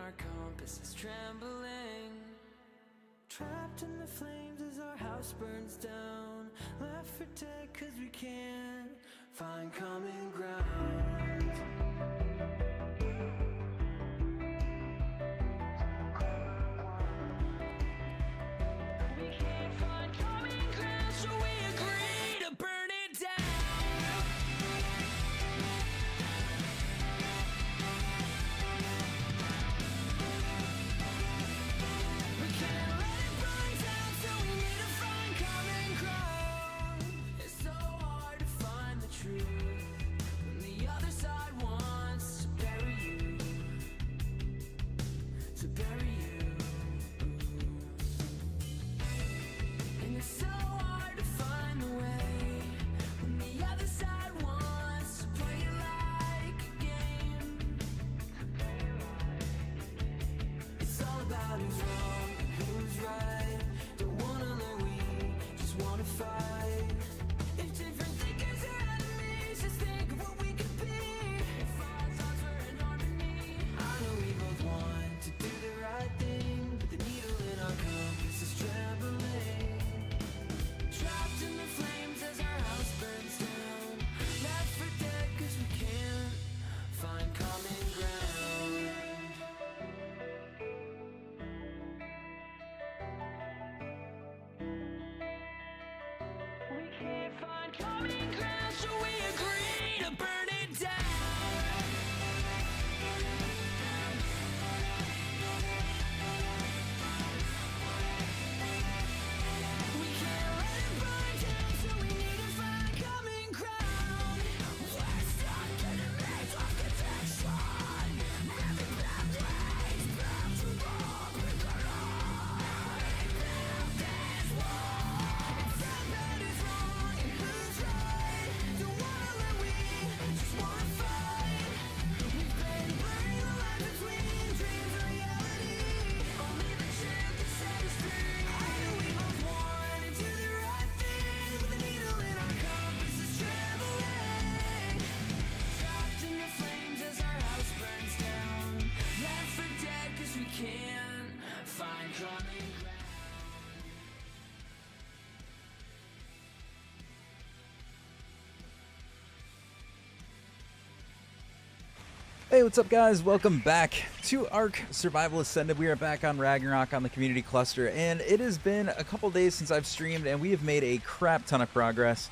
our compass is trembling. Trapped in the flames as our house burns down. Left for dead cause we can't find common ground. We can't find common ground, so we agree to burn it down. We can't let it burn down, so we need to find common ground. It's so hard to find the truth when the other side wants to bury you, to bury you. And it's so hard to find the way when the other side wants to play it like a game. It's all about who's wrong and who's right. Don't wanna learn, we just wanna fight. If different thinkers are enemies, just think of what we could be. If all thoughts were in harmony. I know we both want to do the right thing, but the needle in our compass is trembling. Trapped in the flames as our house burns down. Left for dead cause we can't find common ground. We can't find common ground, so we agree to burn it down. We can't let it burn down, so we need to find common ground. We're stuck in a maze of conviction. Every path leads back to what we collide. Build this wall. Some bad is wrong and who's right. Don't wanna let we just wanna fight. We've been burning the line between dreams and reality. Only the truth can set us free. I know we both want to do the right thing, but the needle in our compass is trembling. Trapped in the flames as our house burns down. Left for dead cause we can't find common ground. Hey, what's up guys? Welcome back to Ark Survival Ascended. We are back on Ragnarok on the community cluster, and it has been a couple days since I've streamed, and we have made a crap ton of progress.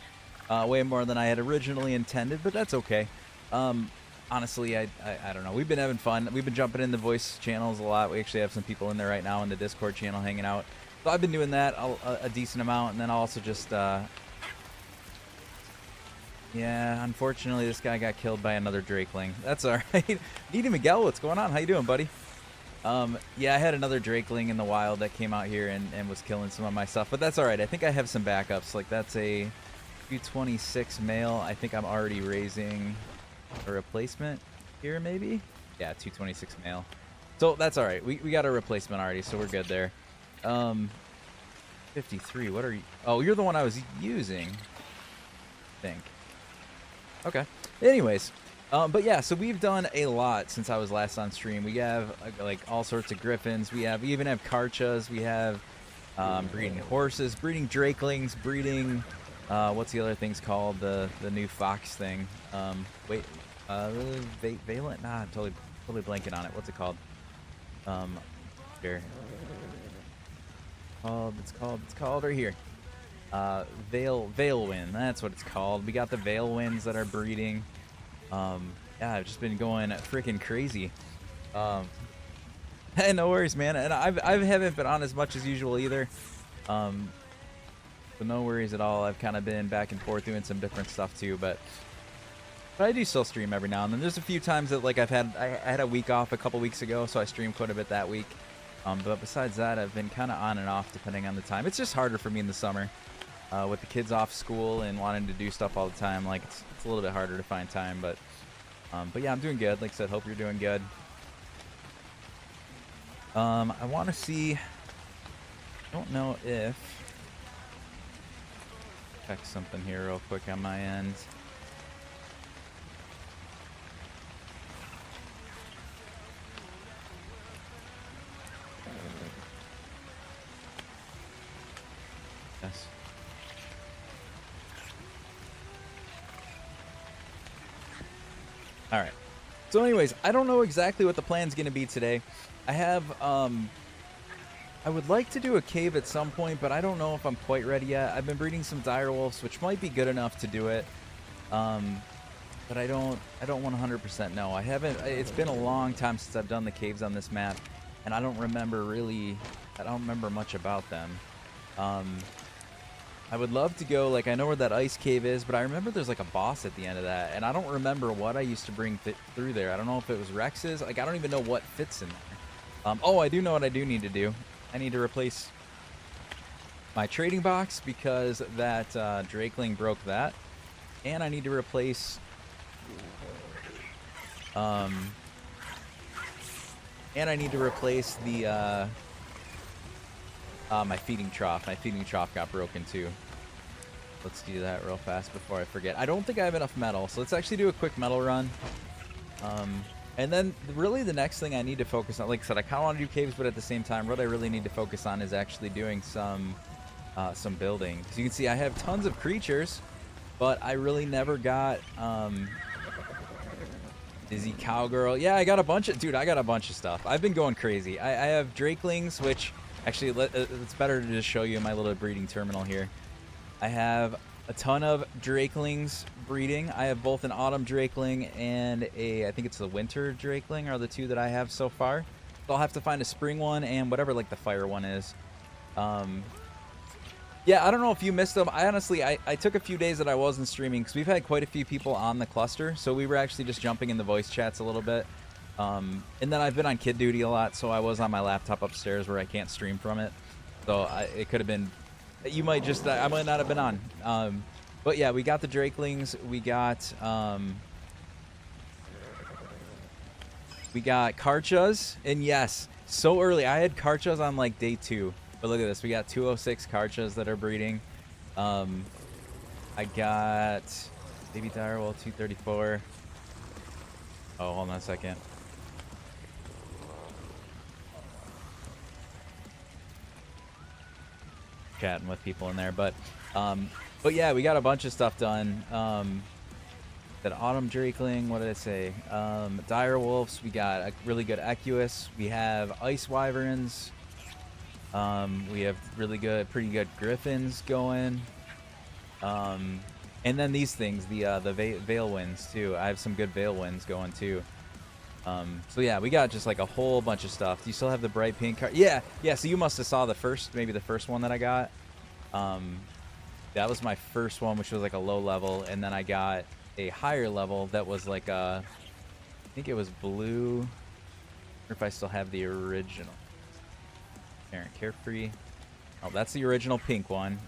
Way more than I had originally intended, but that's okay. Honestly, I don't know. We've been having fun. We've been jumping in the voice channels a lot. We actually have some people in there right now in the Discord channel hanging out. So I've been doing that a decent amount, and then I'll also just... Yeah, unfortunately, this guy got killed by another Drakeling. That's all right. Needy Miguel, what's going on? How you doing, buddy? Yeah, I had another Drakeling in the wild that came out here and was killing some of my stuff, but that's all right. I think I have some backups. Like, that's a 226 male. I think I'm already raising a replacement here, maybe? Yeah, 226 male. So that's all right. We got a replacement already, so we're good there. 53, what are you? Oh, you're the one I was using, I think. Okay. Anyways, but yeah, so we've done a lot since I was last on stream. We have like all sorts of griffins. We even have karchas. We have breeding horses, breeding drakelings, breeding what's the other things called? The new fox thing. Wait, Valent? Nah, I'm totally blanking on it. What's it called? Here. It's called right here. Veilwind, that's what it's called. We got the Veilwinds that are breeding. Yeah, I've just been going freaking crazy. Hey, no worries, man. And I haven't been on as much as usual either. So no worries at all. I've kind of been back and forth doing some different stuff too, but I do still stream every now and then. There's a few times that like I had a week off a couple weeks ago, so I streamed quite a bit that week. But besides that, I've been kind of on and off depending on the time. It's just harder for me in the summer. With the kids off school and wanting to do stuff all the time, like it's a little bit harder to find time, but yeah, I'm doing good. Like I said, hope you're doing good. I want to see. I don't know if check something here real quick on my end. All right. So anyways, I don't know exactly what the plan's going to be today. I have, I would like to do a cave at some point, but I don't know if I'm quite ready yet. I've been breeding some dire wolves, which might be good enough to do it. But I don't 100% know. I haven't, it's been a long time since I've done the caves on this map, and I don't remember much about them. I would love to go, like, I know where that ice cave is, but I remember there's like a boss at the end of that, and I don't remember what I used to bring through there. I don't know if it was Rex's. Like, I don't even know what fits in there. Oh, I do know what I do need to do. I need to replace my trading box because that Drakeling broke that, and I need to replace the my feeding trough. My feeding trough got broken too. Let's do that real fast before I forget. I don't think I have enough metal, so let's actually do a quick metal run. And then really the next thing I need to focus on, like I said, I kind of want to do caves, but at the same time, what I really need to focus on is actually doing some building. As you can see, I have tons of creatures, but I really never got Dizzy Cowgirl. Yeah, I got a bunch of, dude, I got a bunch of stuff. I've been going crazy. I have Drakelings, which actually it's better to just show you my little breeding terminal here. I have a ton of Drakelings breeding. I have both an autumn Drakeling and I think it's a winter Drakeling are the two that I have so far. So I'll have to find a spring one and whatever like the fire one is. Yeah, I don't know if you missed them. I honestly, I took a few days that I wasn't streaming because we've had quite a few people on the cluster. So we were actually just jumping in the voice chats a little bit. And then I've been on kid duty a lot, so I was on my laptop upstairs where I can't stream from it. So it could have been, you might just, I might not have been on. But yeah, we got the Drakelings. We got Karchas. And yes, so early. I had Karchas on like day 2. But look at this. We got 206 Karchas that are breeding. I got baby direwolf 234. Oh, hold on a second. Chatting with people in there, but yeah, we got a bunch of stuff done. That autumn Drakeling, what did I say? Dire wolves. We got a really good Equus. We have ice wyverns. We have pretty good griffins going. And then these things, the veil winds too. I have some good veil winds going too. So yeah, we got just like a whole bunch of stuff. Do you still have the bright pink card? Yeah. So you must have saw maybe the first one that I got. That was my first one, which was like a low level, and then I got a higher level that was like I think it was blue. Or if I still have the original. Carefree. Oh, that's the original pink one.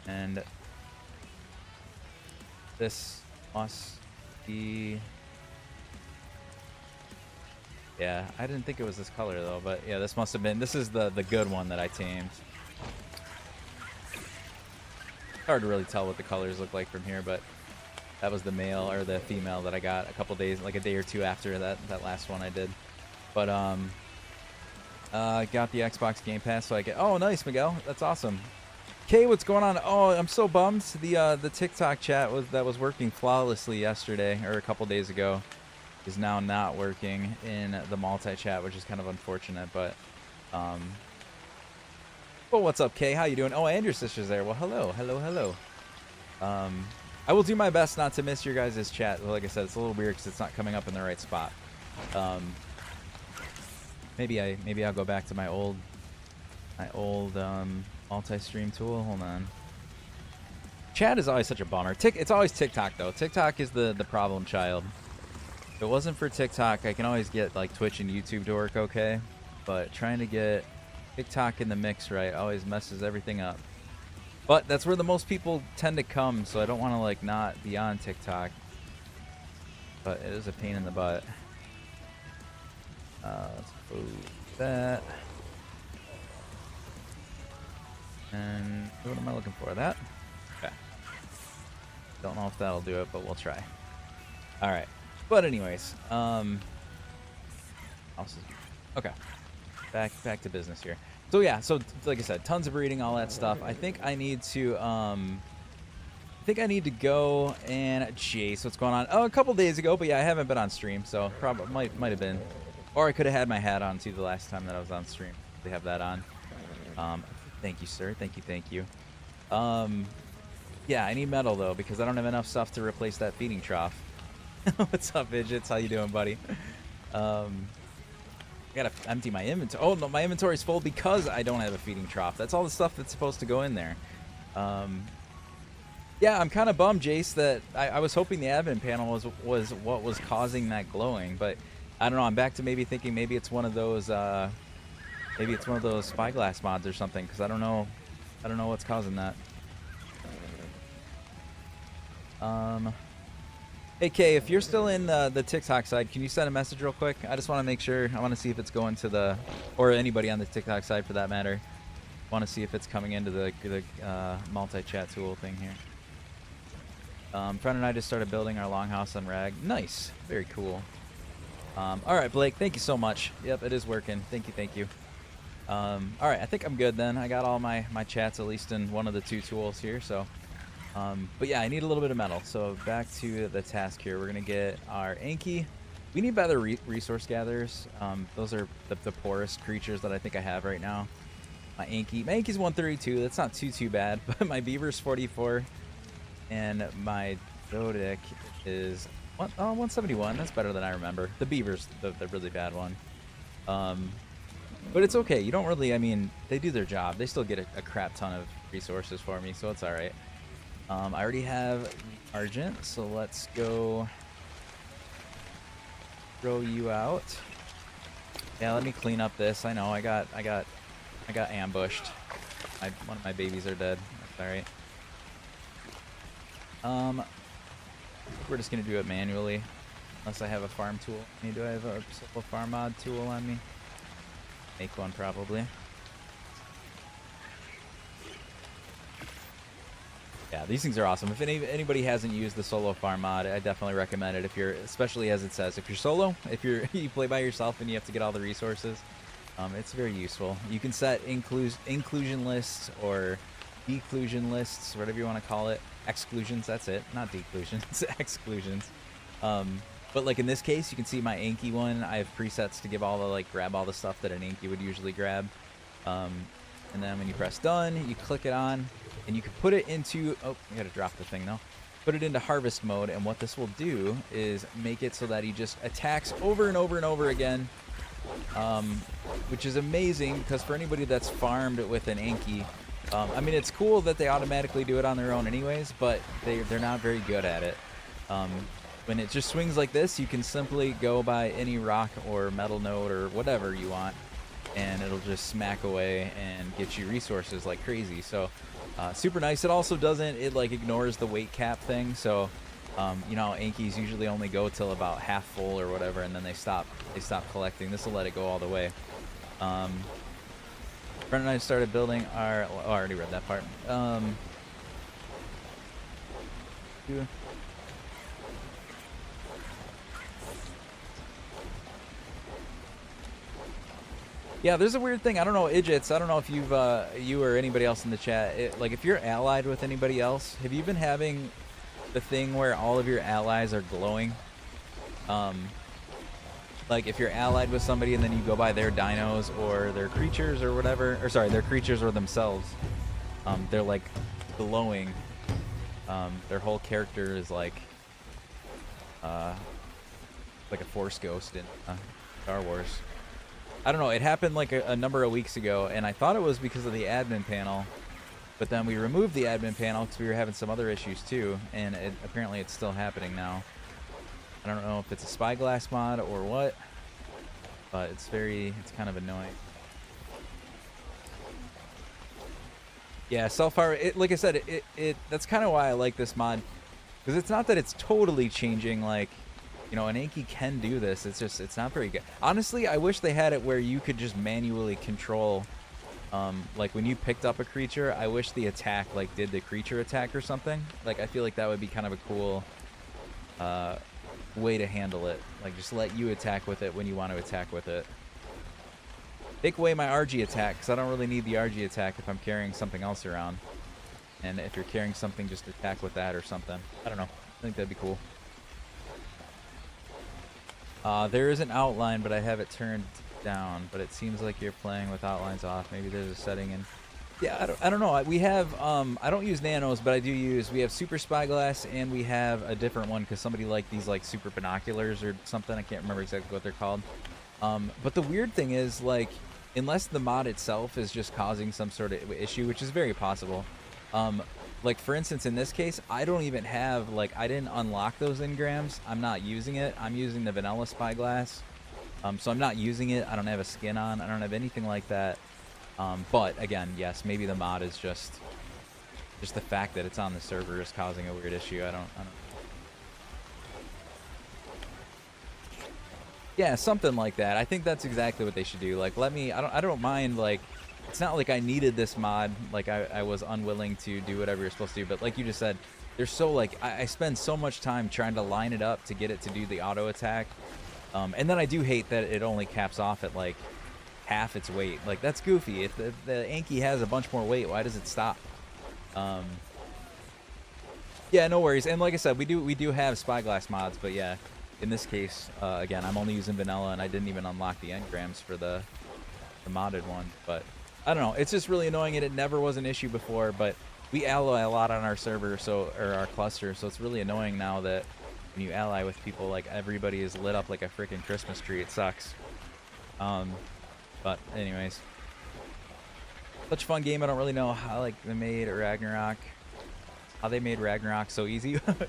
And this must be. Yeah, I didn't think it was this color though, but yeah, this must have been. This is the good one that I tamed. Hard to really tell what the colors look like from here, but that was the male or the female that I got a couple days, like a day or two after that last one I did. But got the Xbox Game Pass, so I get. Oh, nice, Miguel. That's awesome. Kay, what's going on? Oh, I'm so bummed. The TikTok chat that was working flawlessly yesterday or a couple days ago is now not working in the multi-chat, which is kind of unfortunate. But what's up, Kay? How you doing? Oh, and your sister's there. Well, hello. I will do my best not to miss your guys' chat. Like I said, it's a little weird because it's not coming up in the right spot. Maybe I'll go back to my old multi-stream tool. Hold on. Chat is always such a bummer. It's always TikTok though. TikTok is the problem child. If it wasn't for TikTok, I can always get like Twitch and YouTube to work okay, but trying to get TikTok in the mix right always messes everything up. But that's where the most people tend to come, so I don't want to like not be on TikTok. But it is a pain in the butt. Let's close that. And what am I looking for? That? Okay. Don't know if that'll do it, but we'll try. All right. But anyways, okay. Back to business here. So yeah, so like I said, tons of breeding, all that stuff. I think I need to I think I need to go and Jace, what's going on? Oh, a couple days ago, but yeah, I haven't been on stream, so probably might have been, or I could have had my hat on too the last time that I was on stream. They have that on. Thank you, sir. Thank you. Yeah, I need metal though because I don't have enough stuff to replace that feeding trough. What's up, Midgets? How you doing, buddy? I gotta empty my inventory. Oh no, my inventory's full because I don't have a feeding trough. That's all the stuff that's supposed to go in there. Yeah, I'm kind of bummed, Jace, that I was hoping the admin panel was what was causing that glowing, but I don't know. I'm back to maybe thinking maybe it's one of those spyglass mods or something because I don't know what's causing that. Hey Kay, if you're still in the TikTok side, can you send a message real quick? I just want to make sure. I want to see if it's going to the, or anybody on the TikTok side for that matter. Want to see if it's coming into the multi-chat tool thing here. Friend and I just started building our longhouse on Rag. Nice, very cool. All right, Blake, thank you so much. Yep, it is working. Thank you. All right, I think I'm good then. I got all my chats at least in one of the two tools here. So, but yeah, I need a little bit of metal. So back to the task here. We're gonna get our Anki. We need better resource gatherers. Those are the poorest creatures that I think I have right now. My Anki's 132. That's not too bad. But my Beaver's 44. And my Dodic is 171. That's better than I remember. The Beaver's the really bad one. But it's okay. You don't really, I mean, they do their job. They still get a crap ton of resources for me, so it's all right. I already have Argent, so let's go throw you out. Yeah, let me clean up this. I know I got ambushed. One of my babies are dead. That's all right. We're just gonna do it manually, unless I have a farm tool. Do I have a simple farm mod tool on me? Make one probably. Yeah, these things are awesome. If anybody hasn't used the solo farm mod, I definitely recommend it. If you're, especially as it says, if you're solo, if you play by yourself and you have to get all the resources, it's very useful. You can set inclusion lists or declusion lists, whatever you want to call it. Exclusions, that's it. Not declusions, exclusions. But like in this case, you can see my Anki one. I have presets to give all the grab all the stuff that an Anki would usually grab. And then when you press done, you click it on, and you can put it into. Oh, you gotta drop the thing though. Put it into harvest mode, and what this will do is make it so that he just attacks over and over and over again. Which is amazing because for anybody that's farmed with an Anki, I mean, it's cool that they automatically do it on their own anyways, but they're not very good at it. When it just swings like this, you can simply go by any rock or metal node or whatever you want, and it'll just smack away and get you resources like crazy. So super nice. It also doesn't, it ignores the weight cap thing. So you know, Ankis usually only go till about half full or whatever, and then they stop collecting. This will let it go all the way. Brent and I started building our. Oh, I already read that part. Yeah, there's a weird thing. I don't know, Idjits. I don't know if you or anybody else in the chat. If you're allied with anybody else, have you been having the thing where all of your allies are glowing? Like if you're allied with somebody and then you go by their dinos or their creatures or whatever, or sorry, their creatures or themselves, they're like glowing. Their whole character is like a Force ghost in Star Wars. I don't know, it happened like a number of weeks ago, and I thought it was because of the admin panel, but then we removed the admin panel because we were having some other issues too, and apparently it's still happening now. I don't know if it's a spyglass mod or what, but it's kind of annoying. Yeah, self-fire, like I said, that's kind of why I like this mod, because it's not that it's totally changing, like, you know, an Anki can do this. It's just, it's not very good. Honestly, I wish they had it where you could just manually control, like when you picked up a creature, I wish the attack, like, did the creature attack or something. Like, I feel like that would be kind of a cool way to handle it. Like, just let you attack with it when you want to attack with it. Take away my RG attack, because I don't really need the RG attack if I'm carrying something else around. And if you're carrying something, just attack with that or something. I don't know. I think that'd be cool. There is an outline, but I have it turned down. But it seems like you're playing with outlines off. Maybe there's a setting in. Yeah, I don't know. We have, I don't use nanos, but I do use, we have super spyglass, and we have a different one because somebody liked these like super binoculars or something. I can't remember exactly what they're called. But the weird thing is, like, unless the mod itself is just causing some sort of issue, which is very possible. Like, for instance, in this case, I don't even have, like, I didn't unlock those engrams. I'm not using it. I'm using the vanilla spyglass. So I'm not using it. I don't have a skin on. I don't have anything like that. But again, yes, maybe the mod is just the fact that it's on the server is causing a weird issue. I don't. Yeah, something like that. I think that's exactly what they should do. Like, let me. I don't mind. Like, it's not like I needed this mod. Like, I was unwilling to do whatever you're supposed to do. But like you just said, there's so like I spend so much time trying to line it up to get it to do the auto attack. And then I do hate that it only caps off at like half its weight. Like, that's goofy. If the Anki has a bunch more weight, why does it stop? Yeah, no worries. And like I said, we do have spyglass mods, but yeah, in this case, again, I'm only using vanilla, and I didn't even unlock the engrams for the modded one. But I don't know. It's just really annoying, and it never was an issue before. But we ally a lot on our server, or our cluster, so it's really annoying now that when you ally with people, like, everybody is lit up like a freaking Christmas tree. It sucks. But anyways, such a fun game. I don't really know how they made Ragnarok. How they made Ragnarok so easy. What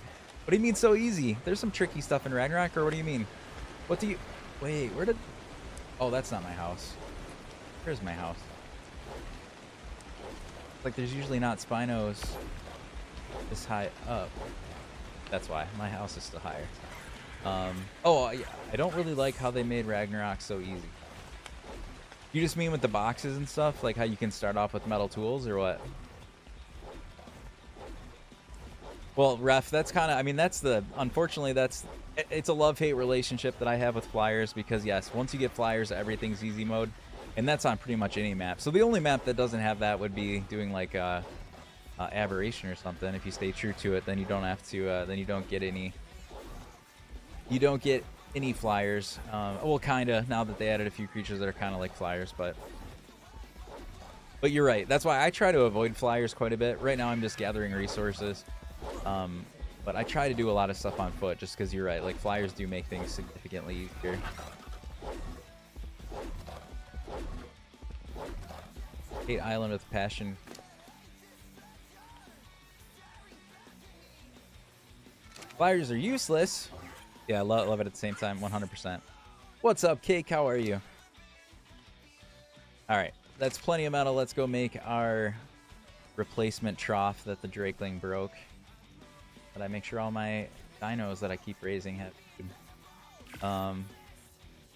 do you mean so easy? There's some tricky stuff in Ragnarok, or what do you mean? What do you... Wait, where did... Oh, that's not my house. Here's my house. Like, there's usually not Spinos this high up. That's why. My house is still higher. Oh, yeah. I don't really like how they made Ragnarok so easy. You just mean with the boxes and stuff? Like how you can start off with metal tools, or what? Well, Ref, that's kind of, I mean, that's the, unfortunately, it's a love-hate relationship that I have with flyers, because yes, once you get flyers, everything's easy mode, and that's on pretty much any map. So the only map that doesn't have that would be doing like Aberration or something. If you stay true to it, then you don't have to, then you don't get any flyers. Well, kinda, now that they added a few creatures that are kind of like flyers, but you're right. That's why I try to avoid flyers quite a bit. Right now I'm just gathering resources. But I try to do a lot of stuff on foot, just because you're right. Like, flyers do make things significantly easier. Hate Island with passion. Flyers are useless. Yeah, I love it at the same time, 100%. What's up, Cake? How are you? Alright, that's plenty of metal. Let's go make our replacement trough that the Drakeling broke. But I make sure all my dinos that I keep raising have food.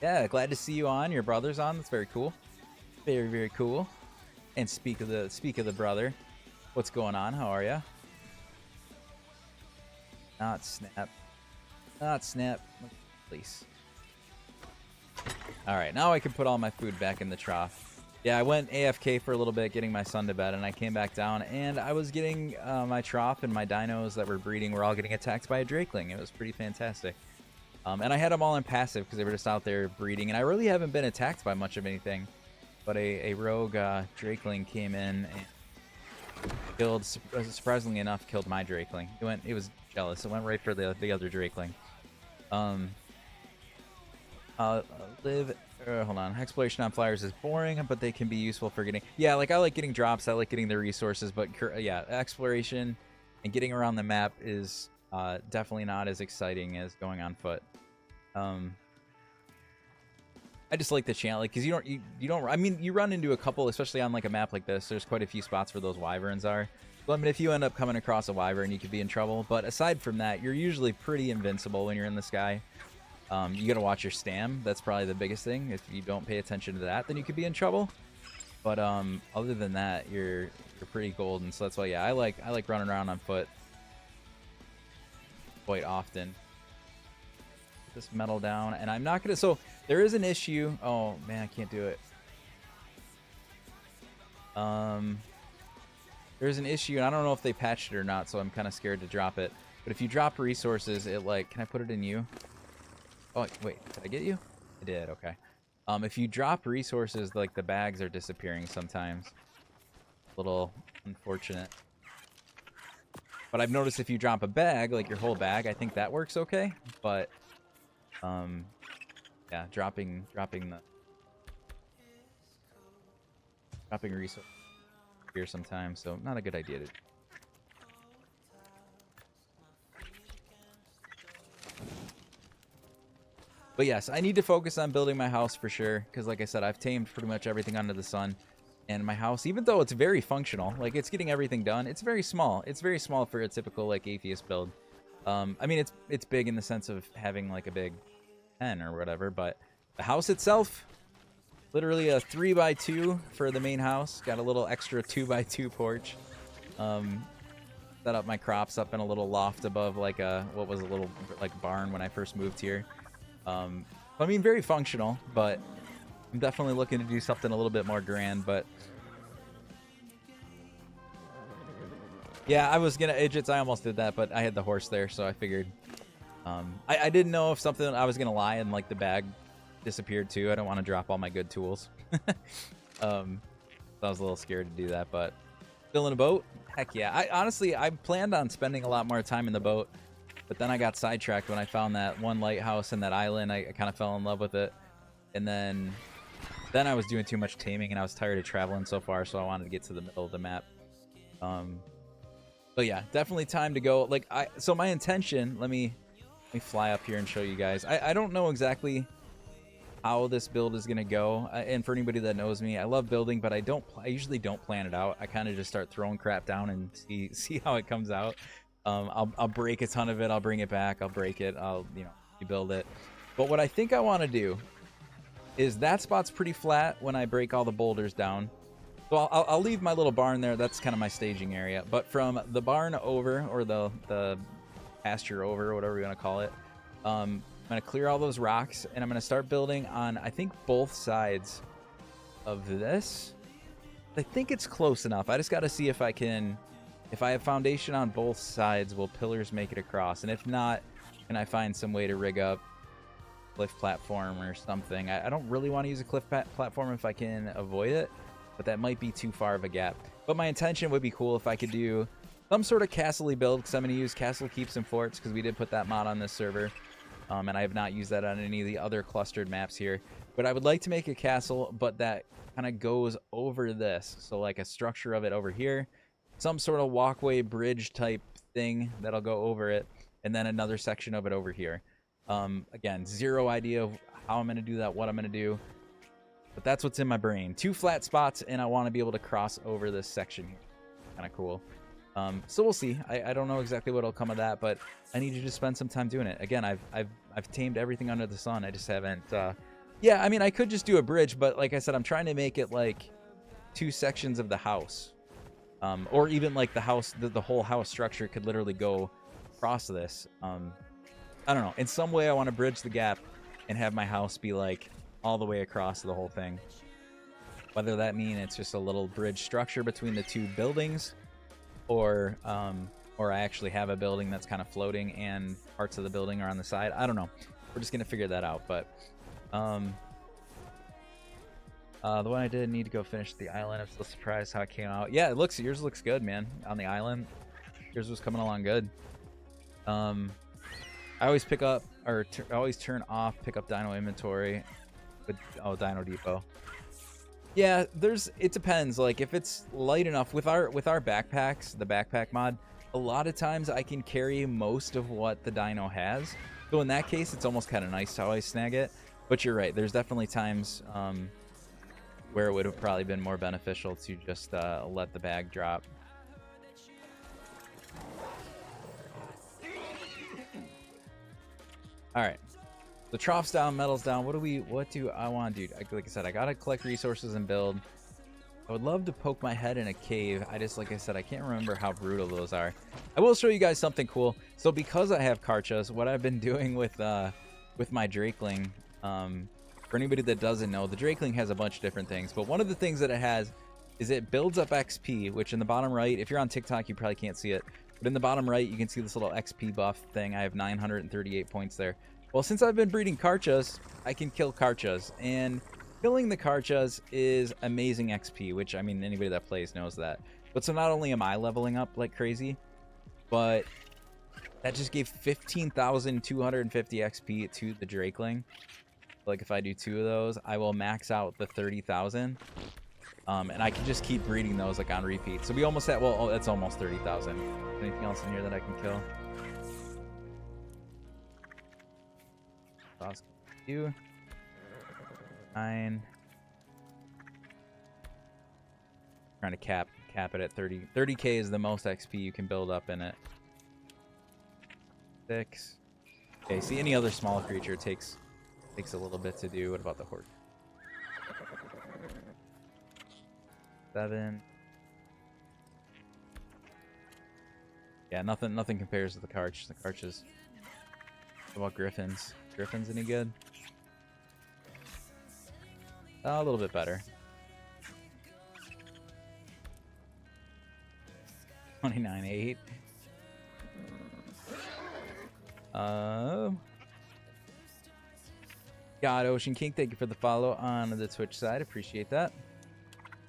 Yeah, glad to see you on. Your brother's on. That's very cool. Very, very cool. And speak of the brother. What's going on? How are ya? Not snap. Not snap. Please. Alright, now I can put all my food back in the trough. Yeah, I went AFK for a little bit getting my son to bed, and I came back down, and I was getting my trough, and my dinos that were breeding were all getting attacked by a Drakeling. It was pretty fantastic. And I had them all in passive because they were just out there breeding, and I really haven't been attacked by much of anything. But a rogue Drakeling came in and killed, surprisingly enough, killed my Drakeling. It was jealous. It went right for the other Drakeling. Hold on. Exploration on flyers is boring, but they can be useful for getting... Yeah, like, I like getting drops. I like getting the resources, but yeah, exploration and getting around the map is definitely not as exciting as going on foot. I just like the channel, like, because you don't... I mean, you run into a couple, especially on like a map like this. There's quite a few spots where those wyverns are. Well, I mean, if you end up coming across a wyvern, you could be in trouble. But aside from that, you're usually pretty invincible when you're in the sky. You gotta watch your stam. That's probably the biggest thing. If you don't pay attention to that, then you could be in trouble. But other than that, you're pretty golden. So that's why, yeah, I like running around on foot quite often. Put this metal down, and I'm not gonna. So there is an issue. Oh man, I can't do it. there's an issue, and I don't know if they patched it or not, so I'm kind of scared to drop it. But if you drop resources, it like, can I put it in you? Oh, wait, did I get you? I did, okay. If you drop resources, like the bags are disappearing sometimes. A little unfortunate. But I've noticed if you drop a bag, like your whole bag, I think that works okay. But, yeah, dropping resources here sometimes, so not a good idea to do. But yes, I need to focus on building my house for sure, because like I said, I've tamed pretty much everything under the sun. And my house, even though it's very functional, like it's getting everything done, it's very small. It's very small for a typical like Aifias build. I mean, it's big in the sense of having like a big pen or whatever, but the house itself, literally a 3x2 for the main house. Got a little extra 2x2 porch. Set up my crops up in a little loft above like a, what was a little like barn when I first moved here. I mean, very functional, but I'm definitely looking to do something a little bit more grand. But yeah, I was gonna Idjits, I almost did that, but I had the horse there, so I figured I didn't know if something, I was gonna lie and like the bag disappeared too. I don't want to drop all my good tools. So I was a little scared to do that, but still in a boat, heck yeah. I planned on spending a lot more time in the boat, but then I got sidetracked when I found that one lighthouse and that island. I kind of fell in love with it, and then I was doing too much taming and I was tired of traveling so far, so I wanted to get to the middle of the map. But yeah, definitely time to go. Like so my intention, let me fly up here and show you guys. I don't know exactly how this build is gonna go, and for anybody that knows me, I love building, but I usually don't plan it out. I kind of just start throwing crap down and see how it comes out. I'll break a ton of it, I'll bring it back, I'll break it, I'll rebuild it. But what I think I want to do is, that spot's pretty flat when I break all the boulders down. So I'll leave my little barn there. That's kind of my staging area. But from the barn over, or the pasture over, or whatever you want to call it, I'm going to clear all those rocks, and I'm going to start building on, I think, both sides of this. I think it's close enough. I just got to see if I have foundation on both sides, will pillars make it across? And if not, can I find some way to rig up cliff platform or something? I don't really want to use a cliff platform if I can avoid it, but that might be too far of a gap. But my intention would be cool if I could do some sort of castle-y build, because I'm going to use castle keeps and forts, because we did put that mod on this server, and I have not used that on any of the other clustered maps here. But I would like to make a castle, but that kind of goes over this, so like a structure of it over here, some sort of walkway bridge type thing that'll go over it, and then another section of it over here. Again, zero idea of how I'm going to do that, what I'm going to do, but that's what's in my brain. 2 flat spots, and I want to be able to cross over this section here. Kind of cool. So we'll see. I don't know exactly what'll come of that, but I need you to spend some time doing it. Again, I've tamed everything under the sun. I just haven't. Yeah, I mean, I could just do a bridge, but like I said, I'm trying to make it like 2 sections of the house, or even like the house, the whole house structure could literally go across this. I don't know. In some way, I want to bridge the gap and have my house be like all the way across the whole thing. Whether that mean it's just a little bridge structure between the 2 buildings, or I actually have a building that's kind of floating and parts of the building are on the side. I don't know. We're just gonna figure that out. But the one I did need to go finish the island. I'm still surprised how it came out. Yeah, yours looks good, man. On the island, yours was coming along good. I always pick up, or always turn off pick up dino inventory with Dino Depot. Yeah, it depends. Like if it's light enough with our backpacks, the backpack mod, a lot of times I can carry most of what the dino has. So in that case, it's almost kind of nice to always snag it. But you're right. There's definitely times where it would have probably been more beneficial to just let the bag drop. All right, the trough's down, metal's down. What do I want to do? Like I said, I gotta collect resources and build. I would love to poke my head in a cave. Like I said, I can't remember how brutal those are. I will show you guys something cool. So because I have Karchas, what I've been doing with my Drakeling, for anybody that doesn't know, the Drakeling has a bunch of different things, but one of the things that it has is it builds up XP, which in the bottom right, if you're on TikTok, you probably can't see it. But in the bottom right, you can see this little XP buff thing. I have 938 points there. Well, since I've been breeding Karchas, I can kill Karchas. And killing the Karchas is amazing XP, which, I mean, anybody that plays knows that. But so not only am I leveling up like crazy, but that just gave 15,250 XP to the Drakeling. Like, if I do 2 of those, I will max out the 30,000. And I can just keep breeding those like on repeat. So we almost had, well, that's almost 30,000. Anything else in here that I can kill? You 9. Trying to cap it at 30. 30k is the most XP you can build up in it. 6. Okay, see, any other small creature takes a little bit to do. What about the horse? 7. Yeah, nothing compares to the Karch. The Karch is... What about Griffins? Griffins any good? A little bit better. 29.8. God, Ocean King, thank you for the follow on the Twitch side. Appreciate that.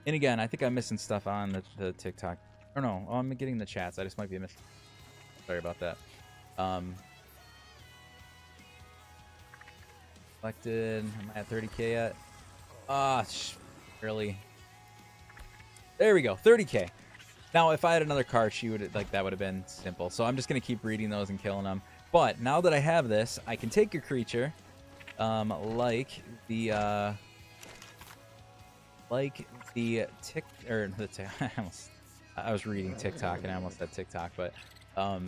And again, I think I'm missing stuff on the TikTok. Or no, I'm getting the chats. I just might be missing. Sorry about that. Collected. Am I at 30k yet? Really? There we go. 30k. Now, if I had another Karch, you would like that would have been simple. So I'm just gonna keep reading those and killing them. But now that I have this, I can take your creature, like the I was reading TikTok and I almost said TikTok, but I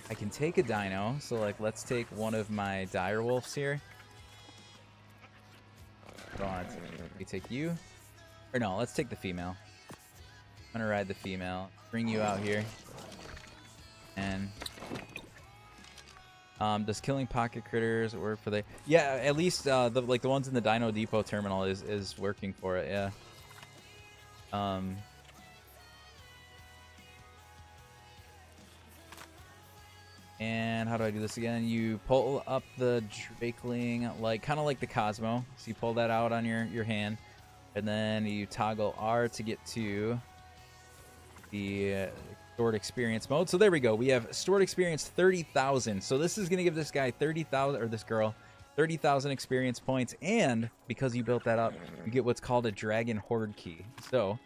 can take a dino. So like, let's take one of my dire wolves here. Let me take you, or no, let's take the female. I'm gonna ride the female, bring you out here, and does killing pocket critters work for the? Yeah, at least the ones in the Dino Depot terminal is working for it. Yeah. And how do I do this again? You pull up the Drakeling, like kind of like the Cosmo. So you pull that out on your hand, and then you toggle R to get to the stored experience mode. So there we go. We have stored experience 30,000. So this is going to give this guy 30,000, or this girl 30,000 experience points. And because you built that up, you get what's called a Dragon Horde key. So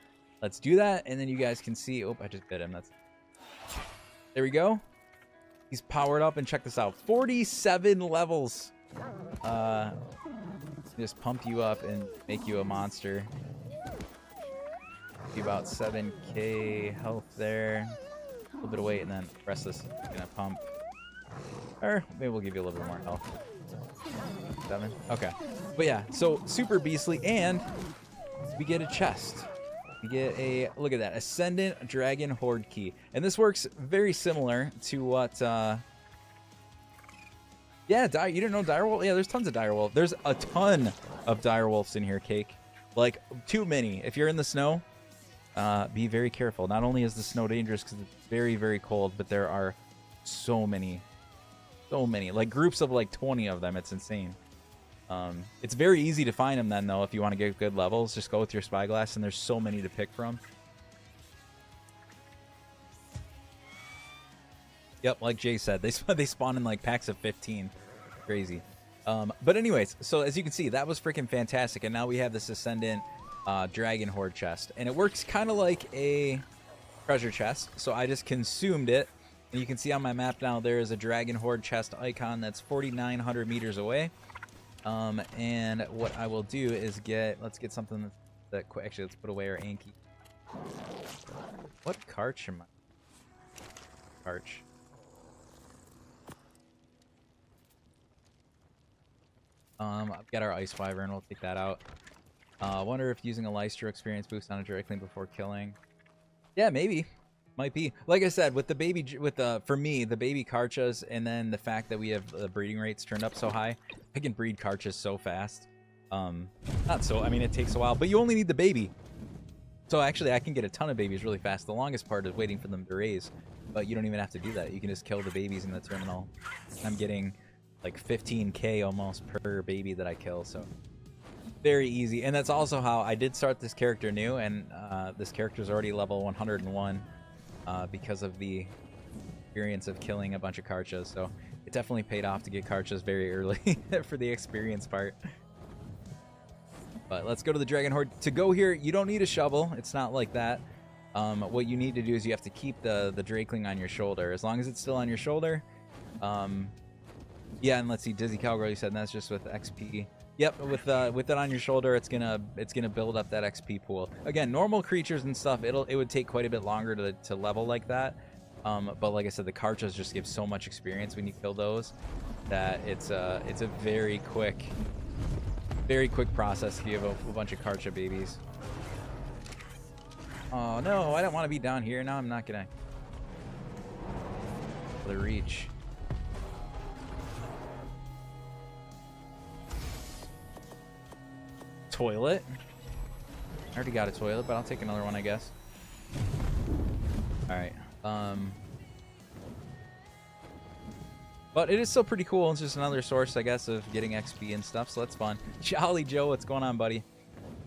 let's do that, and then you guys can see. Oh, I just bit him. There we go. He's powered up, and check this out. 47 levels. Just pump you up and make you a monster. Be about 7k health there. A little bit of weight, and then the rest of this is gonna pump. Or maybe we'll give you a little bit more health. 7. Okay. But yeah, so super beastly, and we get a chest. We get a, look at that, Ascendant Dragon Horde key. And this works very similar to what, yeah, you didn't know direwolf? Yeah, there's tons of direwolf. There's a ton of direwolves in here, Cake. Like, too many. If you're in the snow, be very careful. Not only is the snow dangerous because it's very, very cold, but there are so many. So many. Like, groups of like 20 of them. It's insane. It's very easy to find them then, though, if you want to get good levels. Just go with your spyglass, and there's so many to pick from. Yep, like Jay said, they spawn in like packs of 15. Crazy. But anyways, so as you can see, that was freaking fantastic, and now we have this Ascendant Dragon Horde chest, and it works kind of like a treasure chest. So I just consumed it, and you can see on my map now there is a Dragon Horde chest icon that's 4,900 meters away. And what I will do is let's get something that actually, let's put away our Anki. What Karch am I? Karch. I've got our Ice Wyvern, we'll take that out. Wonder if using a Lystro experience boost on a Drakeling before killing. Yeah, maybe. Might be. Like I said, with the baby, for me, the baby Karchas, and then the fact that we have the breeding rates turned up so high, I can breed Karchas so fast. Not so, I mean, it takes a while, but you only need the baby. So actually, I can get a ton of babies really fast. The longest part is waiting for them to raise, but you don't even have to do that. You can just kill the babies in the terminal. I'm getting like 15k almost per baby that I kill, so very easy. And that's also how I did start this character new, and this character is already level 101 because of the experience of killing a bunch of Karchas. So it definitely paid off to get Karchas very early for the experience part. But let's go to the Dragon Horde. To go here, you don't need a shovel. It's not like that. What you need to do is you have to keep the Drakeling on your shoulder. As long as it's still on your shoulder. Yeah, and let's see, Dizzy Cowgirl, you said, and that's just with XP. Yep, with it on your shoulder, it's gonna build up that XP pool. Again, normal creatures and stuff, it would take quite a bit longer to level like that. But like I said, the Karchas just give so much experience when you kill those that it's a very quick process to give a bunch of Karcha babies. Oh no, I don't want to be down here. Now I'm not gonna the reach. Toilet. I already got a toilet, but I'll take another one, I guess. All right. But it is still pretty cool. It's just another source, I guess, of getting XP and stuff, so that's fun. Jolly Joe, what's going on, buddy?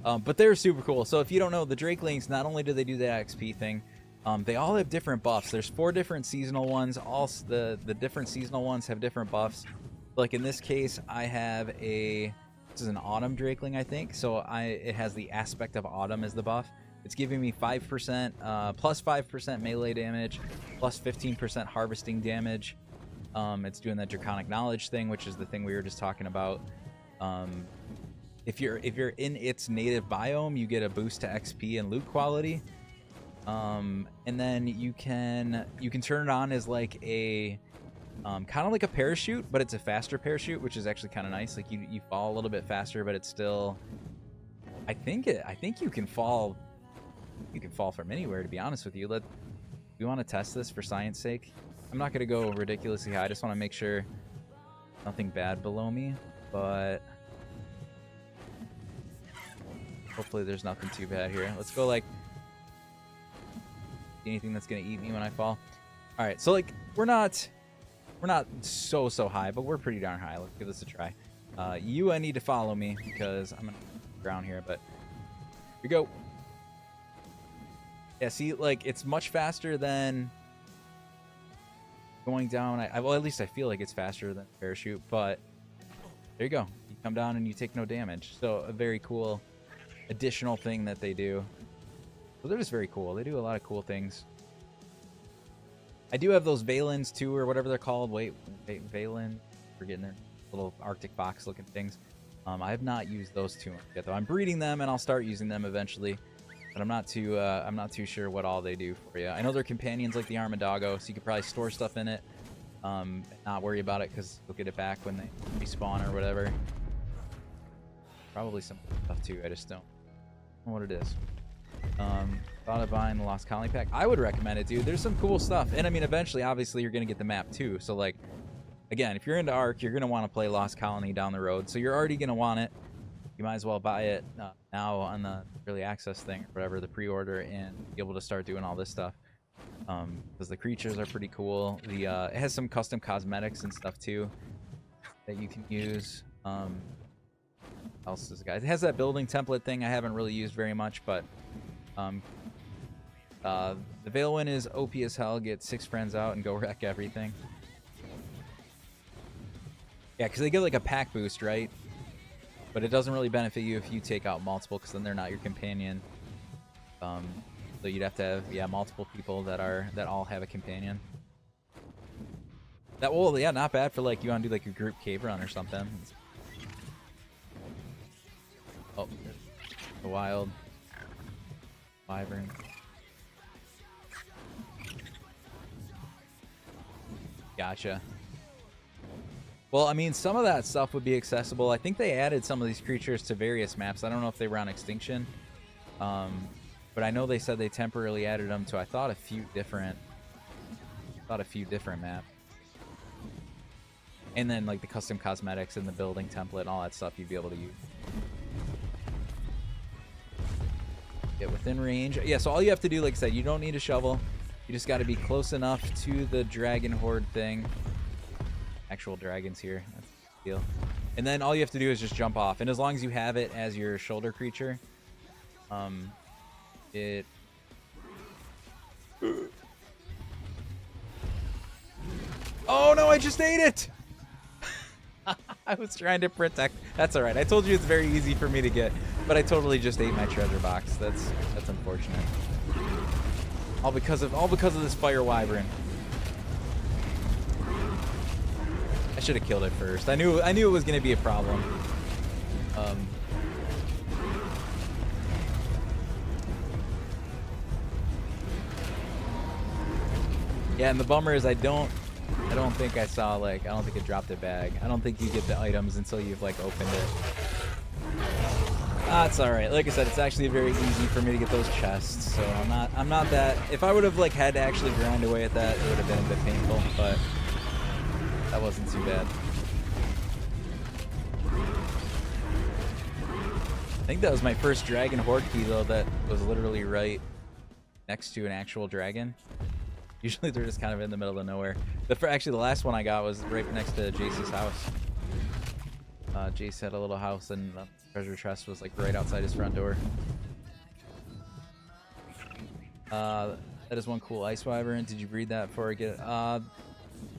But they're super cool. So if you don't know, the Drakelings, not only do they do that XP thing, they all have different buffs. There's 4 different seasonal ones. All the different seasonal ones have different buffs. Like in this case, I have this is an Autumn Drakeling, I think. So it has the aspect of Autumn as the buff. It's giving me 5%, plus 5% melee damage, plus 15% harvesting damage. It's doing that Draconic Knowledge thing, which is the thing we were just talking about. If you're in its native biome, you get a boost to XP and loot quality. And then you can turn it on as like a kind of like a parachute, but it's a faster parachute, which is actually kind of nice. Like you fall a little bit faster, but it's still, I think you can fall from anywhere, to be honest with you. We want to test this for science sake. I'm not going to go ridiculously high. I just want to make sure nothing bad below me, but hopefully there's nothing too bad here. Let's go like anything that's going to eat me when I fall. All right, so like we're not so high, but we're pretty darn high. Let's give this a try. I need to follow me because I'm on the ground here, but here we go. Yeah, see, like it's much faster than going down. Well, at least I feel like it's faster than parachute, but there you go. You come down and you take no damage. So a very cool additional thing that they do. So they're just very cool. They do a lot of cool things. I do have those Valens too, or whatever they're called. Wait, Valen. Forgetting their little Arctic box looking things. I have not used those too much yet, though. I'm breeding them, and I'll start using them eventually. But I'm not too sure what all they do for you. I know they're companions like the Armadago, so you could probably store stuff in it, not worry about it because you'll get it back when they respawn or whatever. Probably some stuff too. I just don't know what it is. Thought of buying the Lost Colony pack. I would recommend it, dude. There's some cool stuff, and I mean, eventually, obviously, you're gonna get the map too. So like, again, if you're into Ark, you're gonna want to play Lost Colony down the road. So you're already gonna want it. You might as well buy it now on the early access thing, or whatever, the pre-order, and be able to start doing all this stuff. Because the creatures are pretty cool. It has some custom cosmetics and stuff too that you can use. What else is it, guys? It has that building template thing I haven't really used very much, but the Veilwind is OP as hell. Get 6 friends out and go wreck everything. Yeah, because they get like a pack boost, right? But it doesn't really benefit you if you take out multiple, because then they're not your companion. So you'd have to have multiple people that all have a companion. Not bad for like you want to do like a group cave run or something. Oh, the wild wyvern. Gotcha. Well, I mean, some of that stuff would be accessible. I think they added some of these creatures to various maps. I don't know if they were on Extinction. But I know they said they temporarily added them to, I thought, a few different maps. And then, like, the custom cosmetics and the building template and all that stuff you'd be able to use. get within range. Yeah, so all you have to do, like I said, you don't need a shovel. You just got to be close enough to the dragon horde thing. Actual dragons here. That's the deal. And then all you have to do is just jump off. And as long as you have it as your shoulder creature, it... Oh no, I just ate it! I was trying to protect. That's all right. I told you it's very easy for me to get, but I totally just ate my treasure box. That's unfortunate. All because of this fire wyvern. I should have killed it first. I knew it was going to be a problem. Yeah, and the bummer is I don't think I saw, like, I don't think it dropped a bag. I don't think you get the items until you've, like, opened it. That's alright. Like I said, it's actually very easy for me to get those chests, so I'm not that... If I would have, like, had to actually grind away at that, it would have been a bit painful, but that wasn't too bad. I think that was my first dragon horde key, though, that was literally right next to an actual dragon. Usually they're just kind of in the middle of nowhere. Actually, the last one I got was right next to Jace's house. Jace had a little house, and the treasure chest was like right outside his front door. That is one cool ice wyvern. Did you breed that before I get it?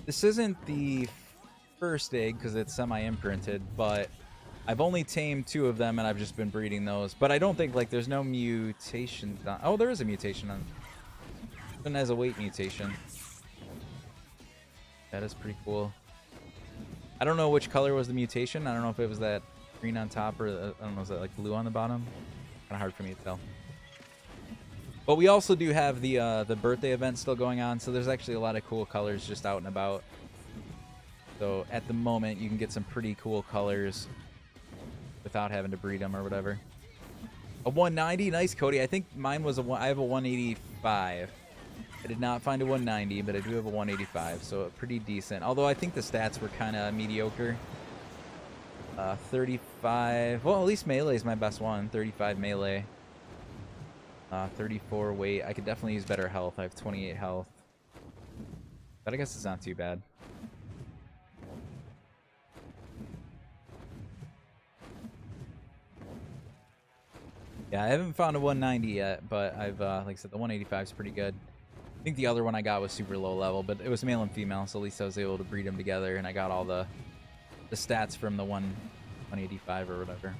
This isn't the first egg because it's semi-imprinted, but I've only tamed 2 of them, and I've just been breeding those. But I don't think, like, there's no mutation. Oh, there is a mutation on. One has a weight mutation. That is pretty cool. I don't know which color was the mutation. I don't know if it was that green on top or I don't know, is that like blue on the bottom? Kind of hard for me to tell. But we also do have the birthday event still going on, so there's actually a lot of cool colors just out and about. So at the moment, you can get some pretty cool colors without having to breed them or whatever. A 190, nice, Cody. I think mine was I have a 185. I did not find a 190, but I do have a 185, so pretty decent. Although I think the stats were kind of mediocre. 35, well, at least melee is my best one. 35 melee. 34 weight. I could definitely use better health. I have 28 health. But I guess it's not too bad. Yeah, I haven't found a 190 yet, but I've, like I said, the 185 is pretty good. I think the other one I got was super low level, but it was male and female, so at least I was able to breed them together, and I got all the stats from the 185 or whatever.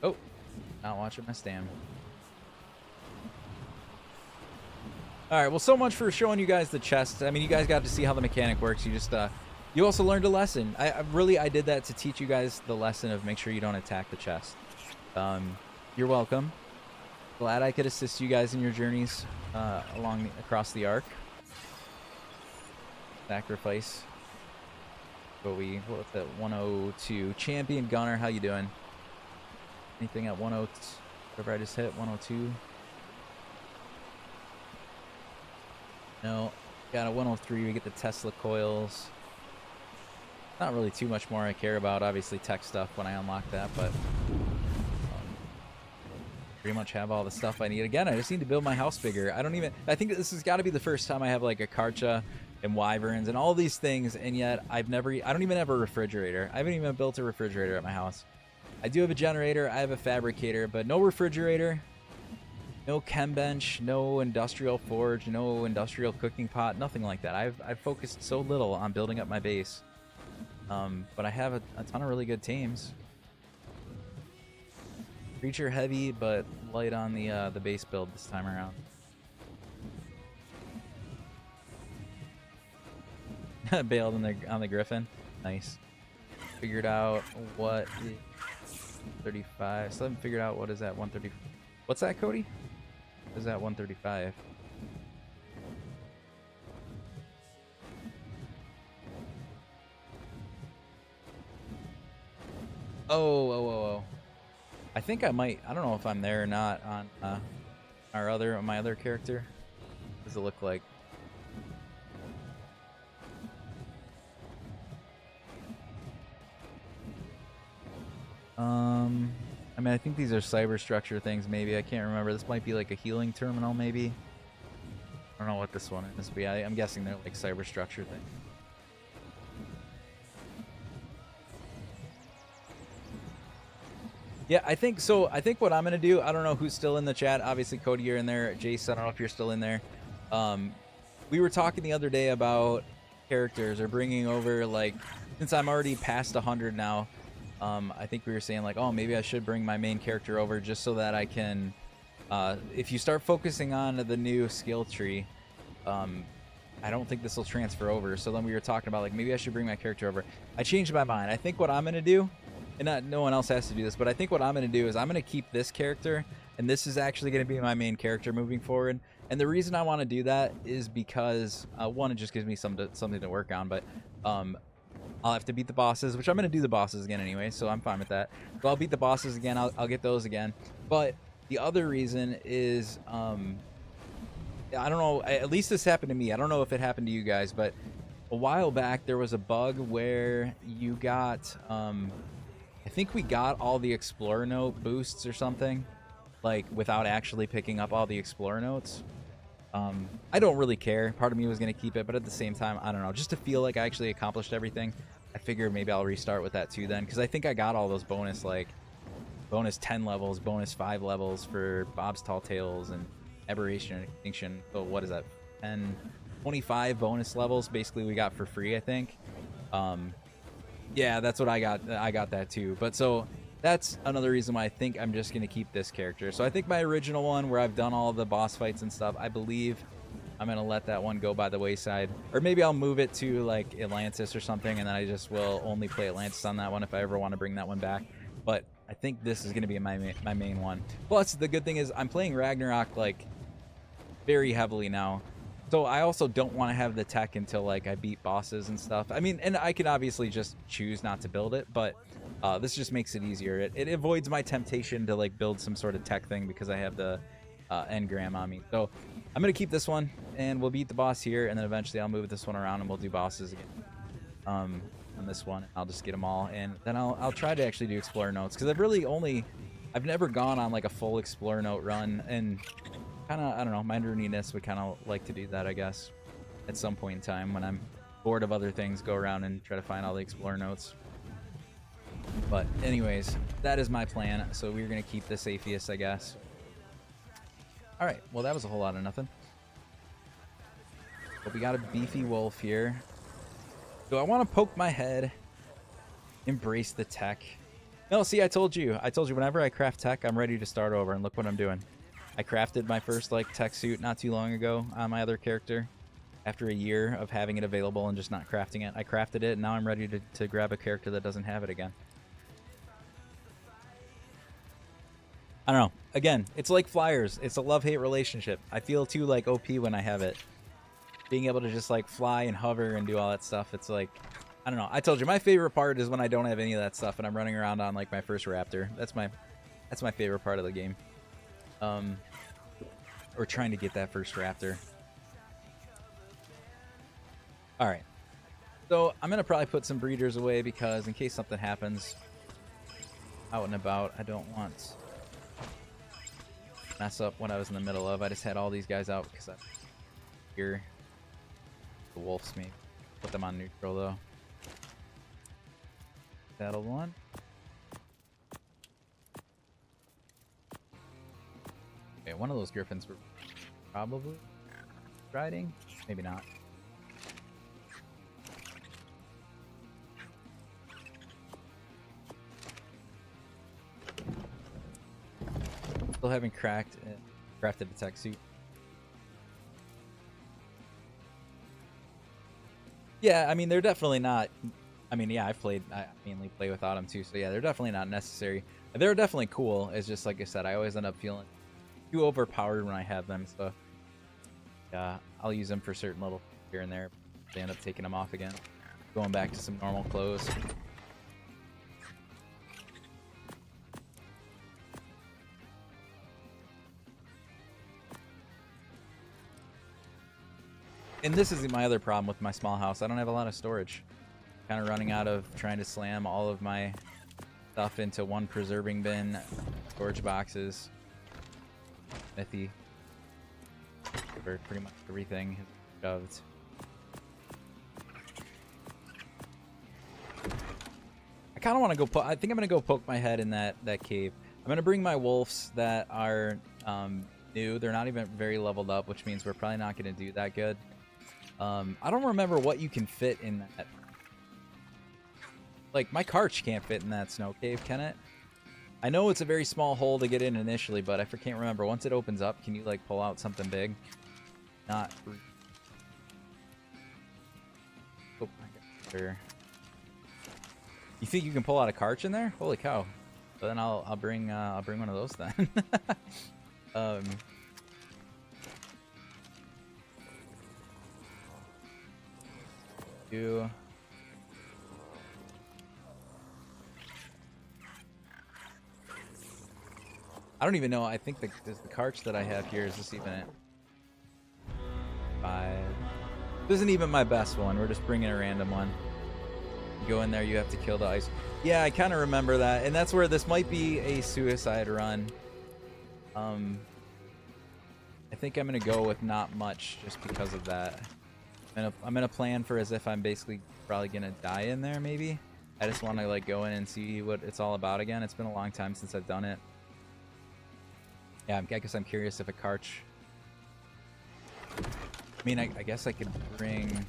Oh, not watching my stand. Alright, well, so much for showing you guys the chest. I mean, you guys got to see how the mechanic works. You just, you also learned a lesson. I did that to teach you guys the lesson of make sure you don't attack the chest. You're welcome. Glad I could assist you guys in your journeys across the Ark. Sacrifice. What's that? 102. Champion Gunner, how you doing? Anything at 102? Whatever I just hit, 102. No. Got a 103. We get the Tesla coils. Not really too much more I care about. Obviously tech stuff when I unlock that, but pretty much have all the stuff I need. Again, I just need to build my house bigger. I think this has got to be the first time I have like a Karcha and wyverns and all these things, and yet I don't even have a refrigerator. I haven't even built a refrigerator at my house. I do have a generator, I have a fabricator, but no refrigerator, no chem bench, no industrial forge, no industrial cooking pot, nothing like that. I've focused so little on building up my base. But I have a ton of really good teams. Creature heavy, but light on the base build this time around. Bailed on the Griffin. Nice. Figured out what 35. Still haven't figured out what is that 130. What's that, Cody? What is that 135? Oh. I think I might. I don't know if I'm there or not on my other character. What does it look like? I mean, I think these are cyber structure things, maybe. I can't remember. This might be like a healing terminal, maybe. I don't know what this one is, but yeah, I'm guessing they're like cyber structure things. Yeah, I think so. I think what I'm gonna do, I don't know who's still in the chat. Obviously, Cody, you're in there. Jace, I don't know if you're still in there. We were talking the other day about characters or bringing over, like, since I'm already past 100 now, I think we were saying like, oh, maybe I should bring my main character over just so that I can, if you start focusing on the new skill tree, I don't think this will transfer over. So then we were talking about like, maybe I should bring my character over. I changed my mind. I think what I'm gonna do, and no one else has to do this, but I think what I'm going to do is I'm going to keep this character, and this is actually going to be my main character moving forward. And the reason I want to do that is because, one, it just gives me something to work on, but I'll have to beat the bosses, which I'm going to do the bosses again anyway, so I'm fine with that. So I'll beat the bosses again, I'll get those again. But the other reason is, I don't know, at least this happened to me. I don't know if it happened to you guys, but a while back there was a bug where you got... I think we got all the Explorer Note boosts or something, like, without actually picking up all the Explorer Notes. I don't really care. Part of me was going to keep it, but at the same time, I don't know. Just to feel like I actually accomplished everything, I figured maybe I'll restart with that too then, because I think I got all those bonus, like, bonus 10 levels, bonus 5 levels for Bob's Tall Tales and Aberration and Extinction. So what is that? 10, 25 bonus levels, basically, we got for free, I think. Yeah, that's what I got. I got that too. But so that's another reason why I think I'm just going to keep this character. So I think my original one where I've done all the boss fights and stuff, I believe I'm going to let that one go by the wayside. Or maybe I'll move it to like Atlantis or something, and then I just will only play Atlantis on that one if I ever want to bring that one back. But I think this is going to be my main one. Plus, the good thing is I'm playing Ragnarok like very heavily now. So I also don't want to have the tech until like I beat bosses and stuff. I mean, and I can obviously just choose not to build it, but this just makes it easier. It avoids my temptation to like build some sort of tech thing because I have the engram on me. So I'm gonna keep this one, and we'll beat the boss here, and then eventually I'll move this one around and we'll do bosses again. On this one, I'll just get them all, and then I'll try to actually do Explorer Notes because I've never gone on like a full Explorer Note run, and kind of, I don't know, my nerdiness would kind of like to do that, I guess, at some point in time when I'm bored of other things, go around and try to find all the Explorer Notes. But anyways, that is my plan. So we're going to keep this Aifias, I guess. All right, well, that was a whole lot of nothing. But we got a beefy wolf here. Do I want to poke my head? Embrace the tech? No, see, I told you whenever I craft tech, I'm ready to start over, and look what I'm doing. I crafted my first like tech suit not too long ago on my other character. After a year of having it available and just not crafting it, I crafted it, and now I'm ready to grab a character that doesn't have it again. I don't know. Again, it's like flyers. It's a love-hate relationship. I feel too like OP when I have it. Being able to just like fly and hover and do all that stuff. It's like, I don't know. I told you my favorite part is when I don't have any of that stuff and I'm running around on like my first raptor. That's my favorite part of the game. Or trying to get that first raptor. Alright. So I'm going to probably put some breeders away because in case something happens out and about, I don't want to mess up what I was in the middle of. I just had all these guys out because I'm here. The wolves me. Put them on neutral though. Battle one. Okay, one of those griffins were probably riding. Maybe not. Still haven't crafted a tech suit. Yeah, I mean, they're definitely not. I mean, yeah, I mainly play without them too, so yeah, they're definitely not necessary. They're definitely cool. It's just like I said, I always end up feeling too overpowered when I have them, so yeah, I'll use them for certain little here and there. They end up taking them off again, going back to some normal clothes. And this is my other problem with my small house. I don't have a lot of storage. Kind of running out of trying to slam all of my stuff into one preserving bin, storage boxes, smithy, where pretty much everything is shoved. I kind of want to go I think I'm going to go poke my head in that cave. I'm going to bring my wolves that are new. They're not even very leveled up, which means we're probably not going to do that good. I don't remember what you can fit in that. Like, my Karch can't fit in that snow cave, can it? I know it's a very small hole to get in initially, but I can't remember. Once it opens up, can you, like, pull out something big? Not... Oh, my God. Sure. You think you can pull out a Karch in there? Holy cow. So then I'll bring one of those then. I don't even know. I think the Karch that I have here, is this even it? 5. This isn't even my best one. We're just bringing a random one. You go in there, you have to kill the ice. Yeah, I kind of remember that. And that's where this might be a suicide run. I think I'm going to go with not much just because of that. I'm gonna plan for as if I'm basically probably going to die in there, maybe. I just want to like go in and see what it's all about again. It's been a long time since I've done it. Yeah, I guess I'm curious if a Karch... I mean, I guess I could bring...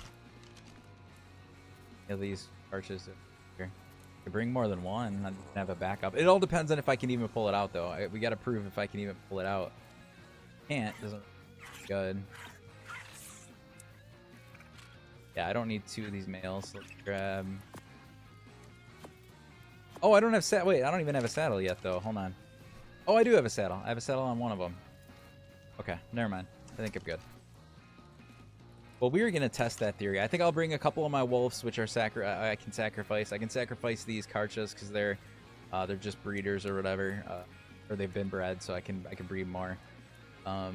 these Karches here. I could bring more than one. I have a backup. It all depends on if I can even pull it out, though. We got to prove if I can even pull it out. Can't. Doesn't... Good. Yeah, I don't need 2 of these males. Let's grab... Oh, I don't have wait, I don't even have a saddle yet, though. Hold on. Oh, I do have a saddle. I have a saddle on one of them. Okay, never mind. I think I'm good. Well, we were going to test that theory. I think I'll bring a couple of my wolves, which are I can sacrifice. I can sacrifice these Karchas because they're just breeders or whatever, or they've been bred, so I can breed more. The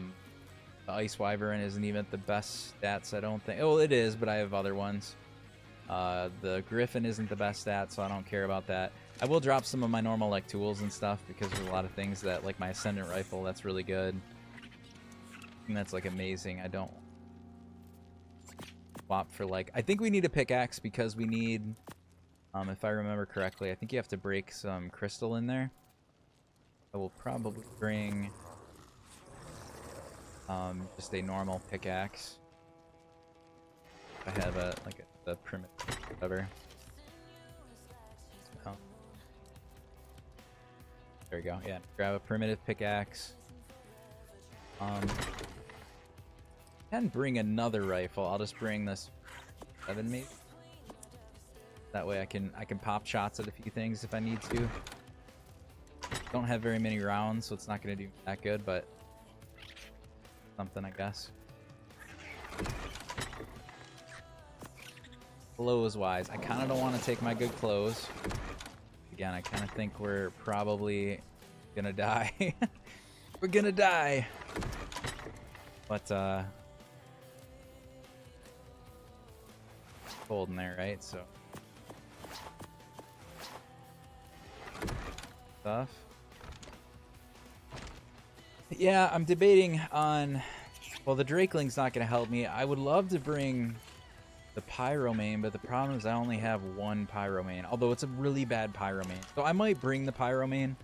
Ice Wyvern isn't even the best stats, I don't think. Oh, it is, but I have other ones. The Griffin isn't the best stat, so I don't care about that. I will drop some of my normal like tools and stuff because there's a lot of things that, like my Ascendant Rifle, that's really good. And that's like amazing. I don't swap for like... I think we need a pickaxe because we need, if I remember correctly, I think you have to break some crystal in there. I will probably bring just a normal pickaxe. I have a primitive whatever. There we go. Yeah, grab a primitive pickaxe. And bring another rifle. I'll just bring this 7 maybe. That way I can pop shots at a few things if I need to. Don't have very many rounds, so it's not going to do that good, but something, I guess. Clothes wise, I kind of don't want to take my good clothes. Again, I kind of think we're probably gonna die. We're gonna die. But it's cold in there, right? So stuff. Yeah, I'm debating on... Well, the Drakeling's not gonna help me. I would love to bring the Pyromane, but the problem is I only have 1 Pyromane, although it's a really bad Pyromane. So I might bring the Pyromane,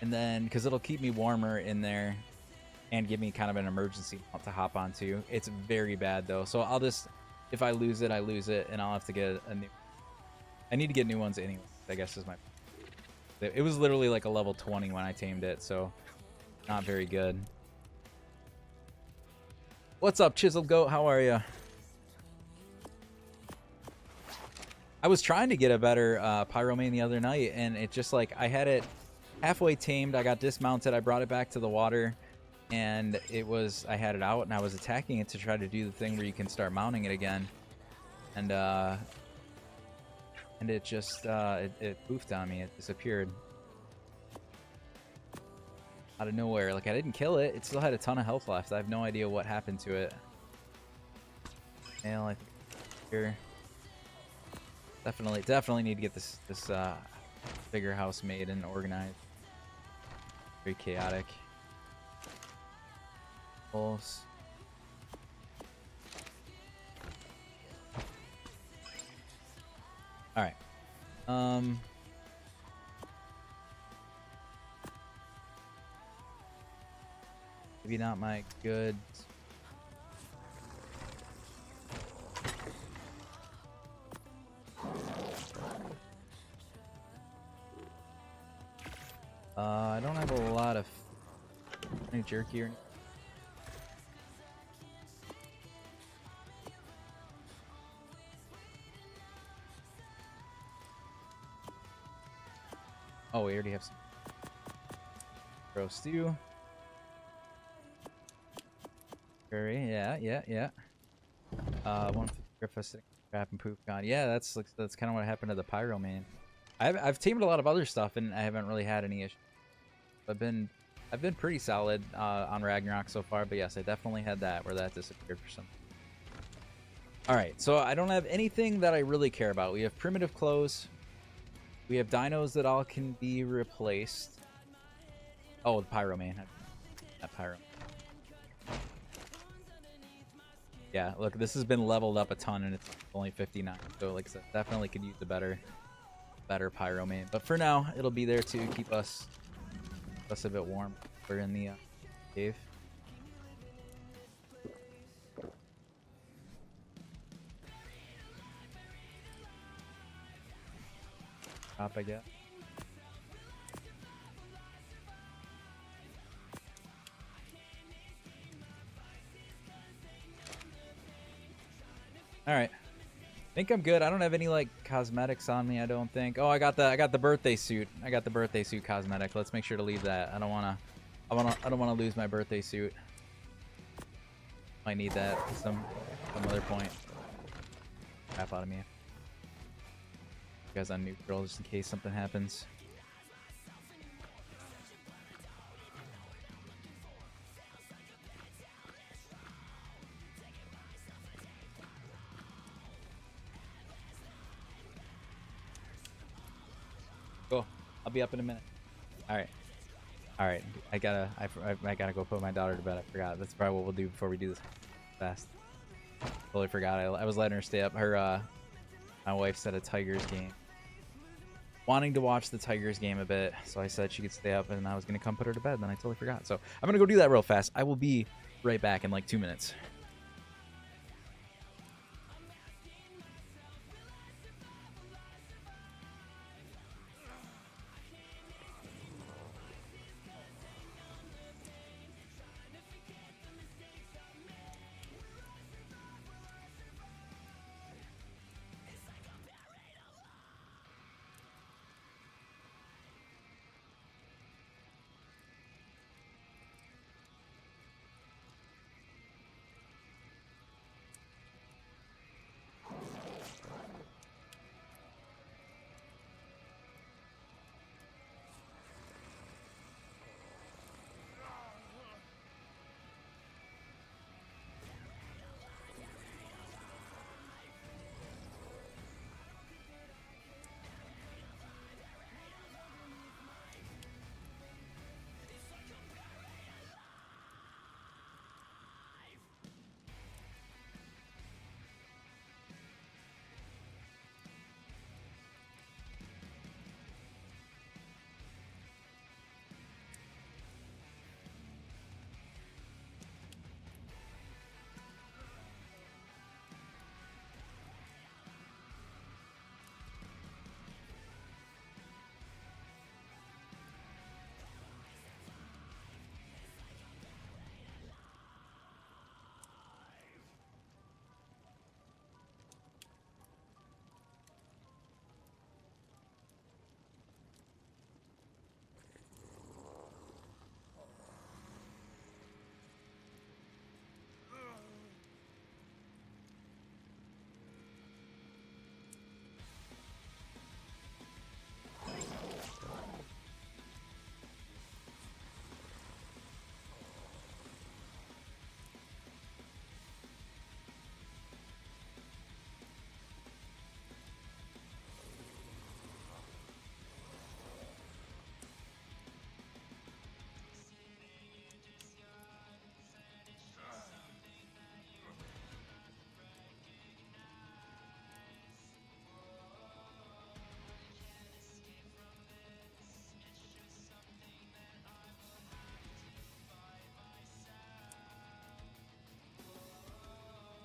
and then, because it'll keep me warmer in there, and give me kind of an emergency to hop onto. It's very bad, though, so I'll just, if I lose it, I lose it, and I'll have to get a new... I need to get new ones anyway, I guess is my... It was literally like a level 20 when I tamed it, so not very good. What's up, Chiseled Goat? How are you? I was trying to get a better Pyromane the other night, and it just like, I had it halfway tamed, I got dismounted, I brought it back to the water, and it was, I had it out, and I was attacking it to try to do the thing where you can start mounting it again. And it just, it poofed on me, it disappeared. Out of nowhere, like I didn't kill it, it still had a ton of health left, I have no idea what happened to it. Nail, I think, here. Definitely need to get this bigger house made and organized. Very chaotic. Pulse. All right. Maybe not my goods. I don't have a lot of any jerky or. Oh, we already have some roast stew. Curry, yeah. One for Griffiths, crap and poop gone. Yeah, that's kind of what happened to the pyro man. I've tamed a lot of other stuff and I haven't really had any issues. I've been pretty solid on Ragnarok so far, but yes, I definitely had that where that disappeared for some. All right, so I don't have anything that I really care about. We have primitive clothes. We have dinos that all can be replaced. Oh, the pyro man. That pyro. Yeah, look, this has been leveled up a ton and it's only 59. So like I said, definitely could use a better pyro man. But for now, it'll be there to keep us a bit warm. We're in the cave. Top, I guess. All right. I think I'm good. I don't have any like cosmetics on me, I don't think. Oh, I got the birthday suit. I got the birthday suit cosmetic. Let's make sure to leave that. I don't want to lose my birthday suit. Might need that at some other point. Crap out of me. You guys on neutral just in case something happens. Cool. I'll be up in a minute. All right. I gotta go put my daughter to bed. I forgot. That's probably what we'll do before we do this fast. Totally forgot. I was letting her stay up. My wife said a Tigers game. Wanting to watch the Tigers game a bit, so I said she could stay up, and I was gonna come put her to bed. Then I totally forgot. So I'm gonna go do that real fast. I will be right back in like 2 minutes.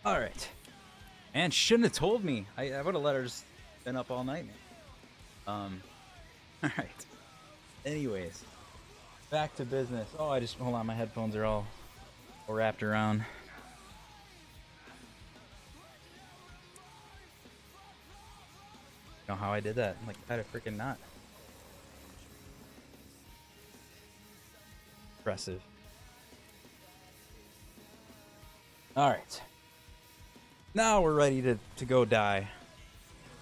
All right. And shouldn't have told me. I would have let her just been up all night, man. All right. Anyways, back to business. Oh, hold on. My headphones are all wrapped around. Know how I did that? Like, I had a freaking knot. Impressive. All right. Now we're ready to go die.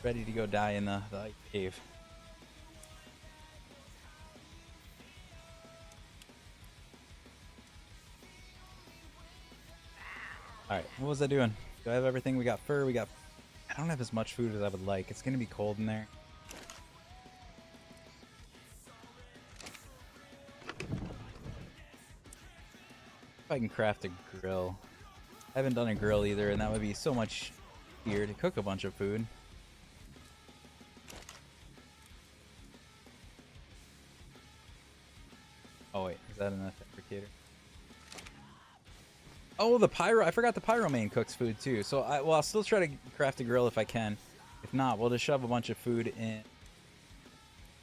Ready to go die in the cave. All right. What was I doing? Do I have everything? We got fur. We got. I don't have as much food as I would like. It's gonna be cold in there. If I can craft a grill. I haven't done a grill either, and that would be so much easier to cook a bunch of food. Oh wait, is that enough fabricator? Oh, the pyro! I forgot the pyromane cooks food too. So I'll still try to craft a grill if I can. If not, we'll just shove a bunch of food in.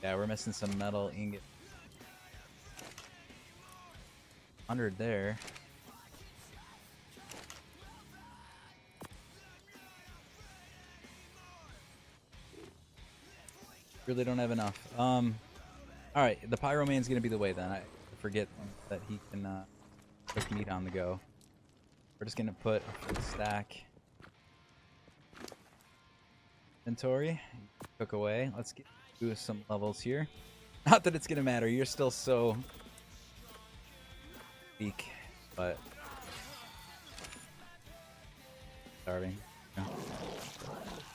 Yeah, we're missing some metal ingot. 100 there. Really don't have enough. All right, the pyromane's gonna be the way then. I forget that he can cook meat on the go. We're just gonna put a full stack inventory. Cook away. Let's get through some levels here. Not that it's gonna matter. You're still so weak, but starving. Yeah.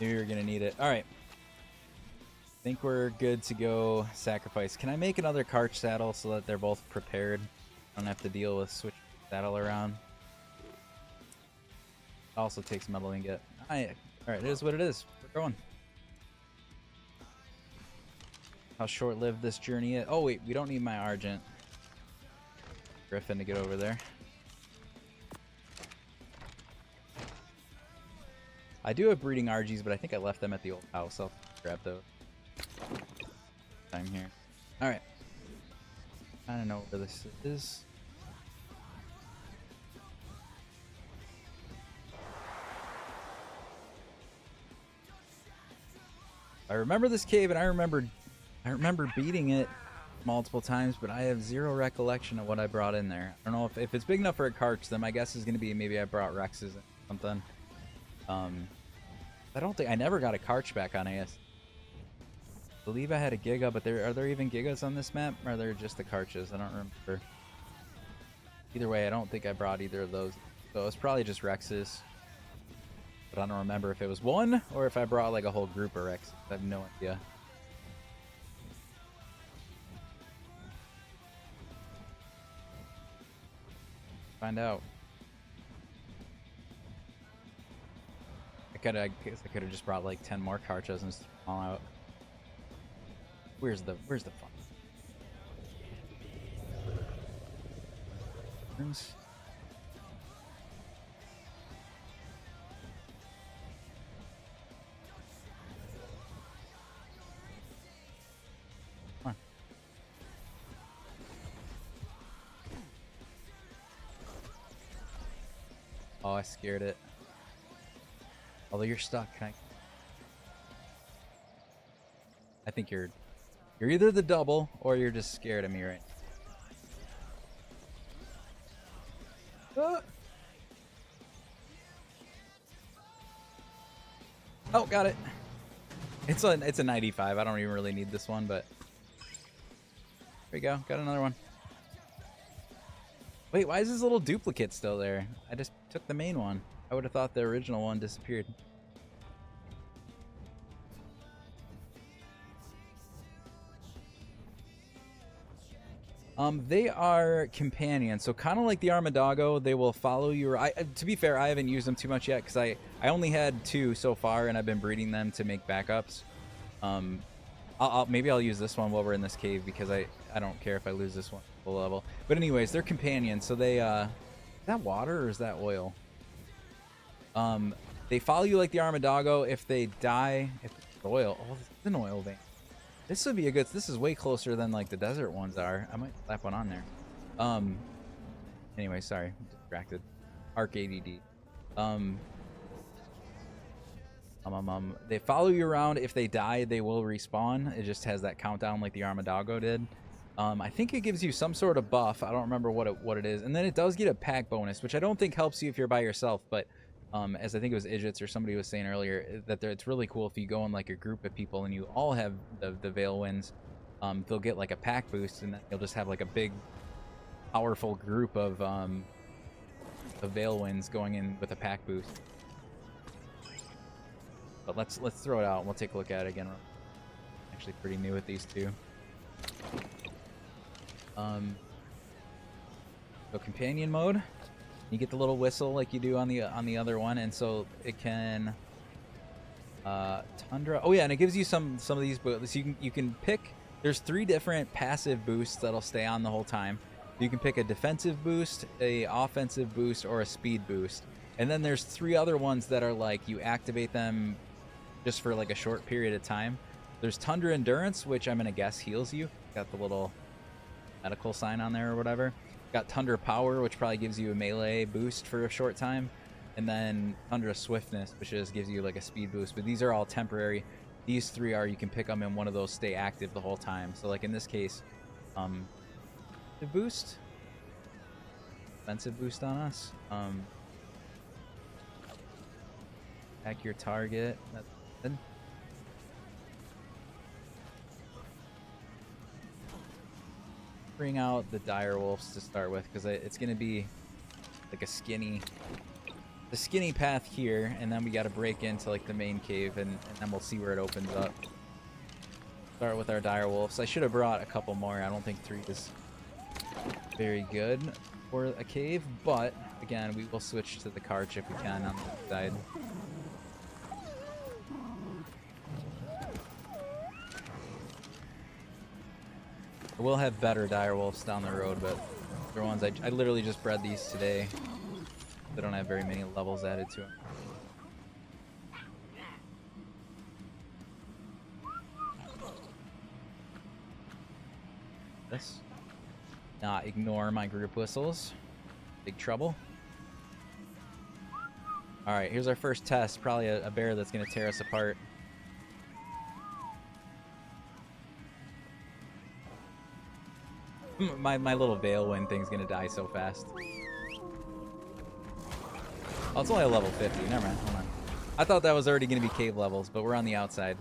Knew you were gonna need it. All right. I think we're good to go sacrifice. Can I make another cart saddle so that they're both prepared? I don't have to deal with switching the saddle around. Also takes metal ingot. Alright, it is what it is. We're going. How short-lived this journey is. Oh wait, we don't need my Argent Griffin to get over there. I do have breeding RGs, but I think I left them at the old house. I'll grab those. Time here. Alright. I don't know where this is. I remember this cave, and I remember beating it multiple times, but I have zero recollection of what I brought in there. I don't know if it's big enough for a cart, then my guess is going to be maybe I brought Rexes or something. I don't think I never got a Karch back on AS. I believe I had a Giga, but are there even Gigas on this map, or are there just the Karches? I don't remember. Either way, I don't think I brought either of those, so it's probably just Rexes. But I don't remember if it was one or if I brought like a whole group of Rexes. I have no idea. Find out. I guess I could have just brought like 10 more Karchas and all out. Where's the fun? Come on. Oh, I scared it. Although you're stuck, I think you're either the double or you're just scared of me, right? Oh, got it. It's a 95. I don't even really need this one, but there we go. Got another one. Wait, why is this little duplicate still there? I just took the main one. I would have thought the original one disappeared. They are companions, so kind of like the Armadago, they will follow you. To be fair, I haven't used them too much yet because I only had 2 so far, and I've been breeding them to make backups. Maybe I'll use this one while we're in this cave because I don't care if I lose this one full level. But anyways, they're companions, so they is that water or is that oil? They follow you like the Armadago. If they die, if it's oil, oh, this is an oil vein. This would be a good. This is way closer than like the desert ones are. I might slap one on there. Anyway, sorry, distracted. Ark ADD. They follow you around. If they die, they will respawn. It just has that countdown like the Armadago did. I think it gives you some sort of buff. I don't remember what it is. And then it does get a pack bonus, which I don't think helps you if you're by yourself. But as I think it was Idjits or somebody was saying earlier, that it's really cool if you go in like a group of people and you all have the Veil Winds. They'll get like a pack boost, and then you'll just have like a big, powerful group of Veil Winds going in with a pack boost. But let's throw it out and we'll take a look at it again. Actually pretty new with these two. So companion mode, you get the little whistle like you do on the other one, and so it can Tundra. Oh yeah, and it gives you some of these boosts. You can pick. There's 3 different passive boosts that'll stay on the whole time. You can pick a defensive boost, a offensive boost, or a speed boost. And then there's 3 other ones that are like you activate them just for like a short period of time. There's Tundra Endurance, which I'm gonna guess heals you. Got the little medical sign on there or whatever. Got Tundra Power, which probably gives you a melee boost for a short time. And then Tundra Swiftness, which just gives you like a speed boost. But these are all temporary. These 3 are, you can pick them and one of those stay active the whole time. So like in this case, the boost, defensive boost on us. Attack your target. That's good. Bring out the dire wolves to start with, because it's gonna be like the skinny path here, and then we got to break into like the main cave, and then we'll see where it opens up. Start with our dire wolves. I should have brought a couple more. I don't think 3 is very good for a cave, but again, we will switch to the Karch if we can on the side. We'll have better dire wolves down the road, but the ones I literally just bred these today. They don't have very many levels added to them. This. Not ignore my group whistles. Big trouble. Alright, here's our first test. Probably a bear that's going to tear us apart. My little Veil Wind thing's going to die so fast. Oh, it's only a level 50. Never mind. Hold on. I thought that was already going to be cave levels, but we're on the outside.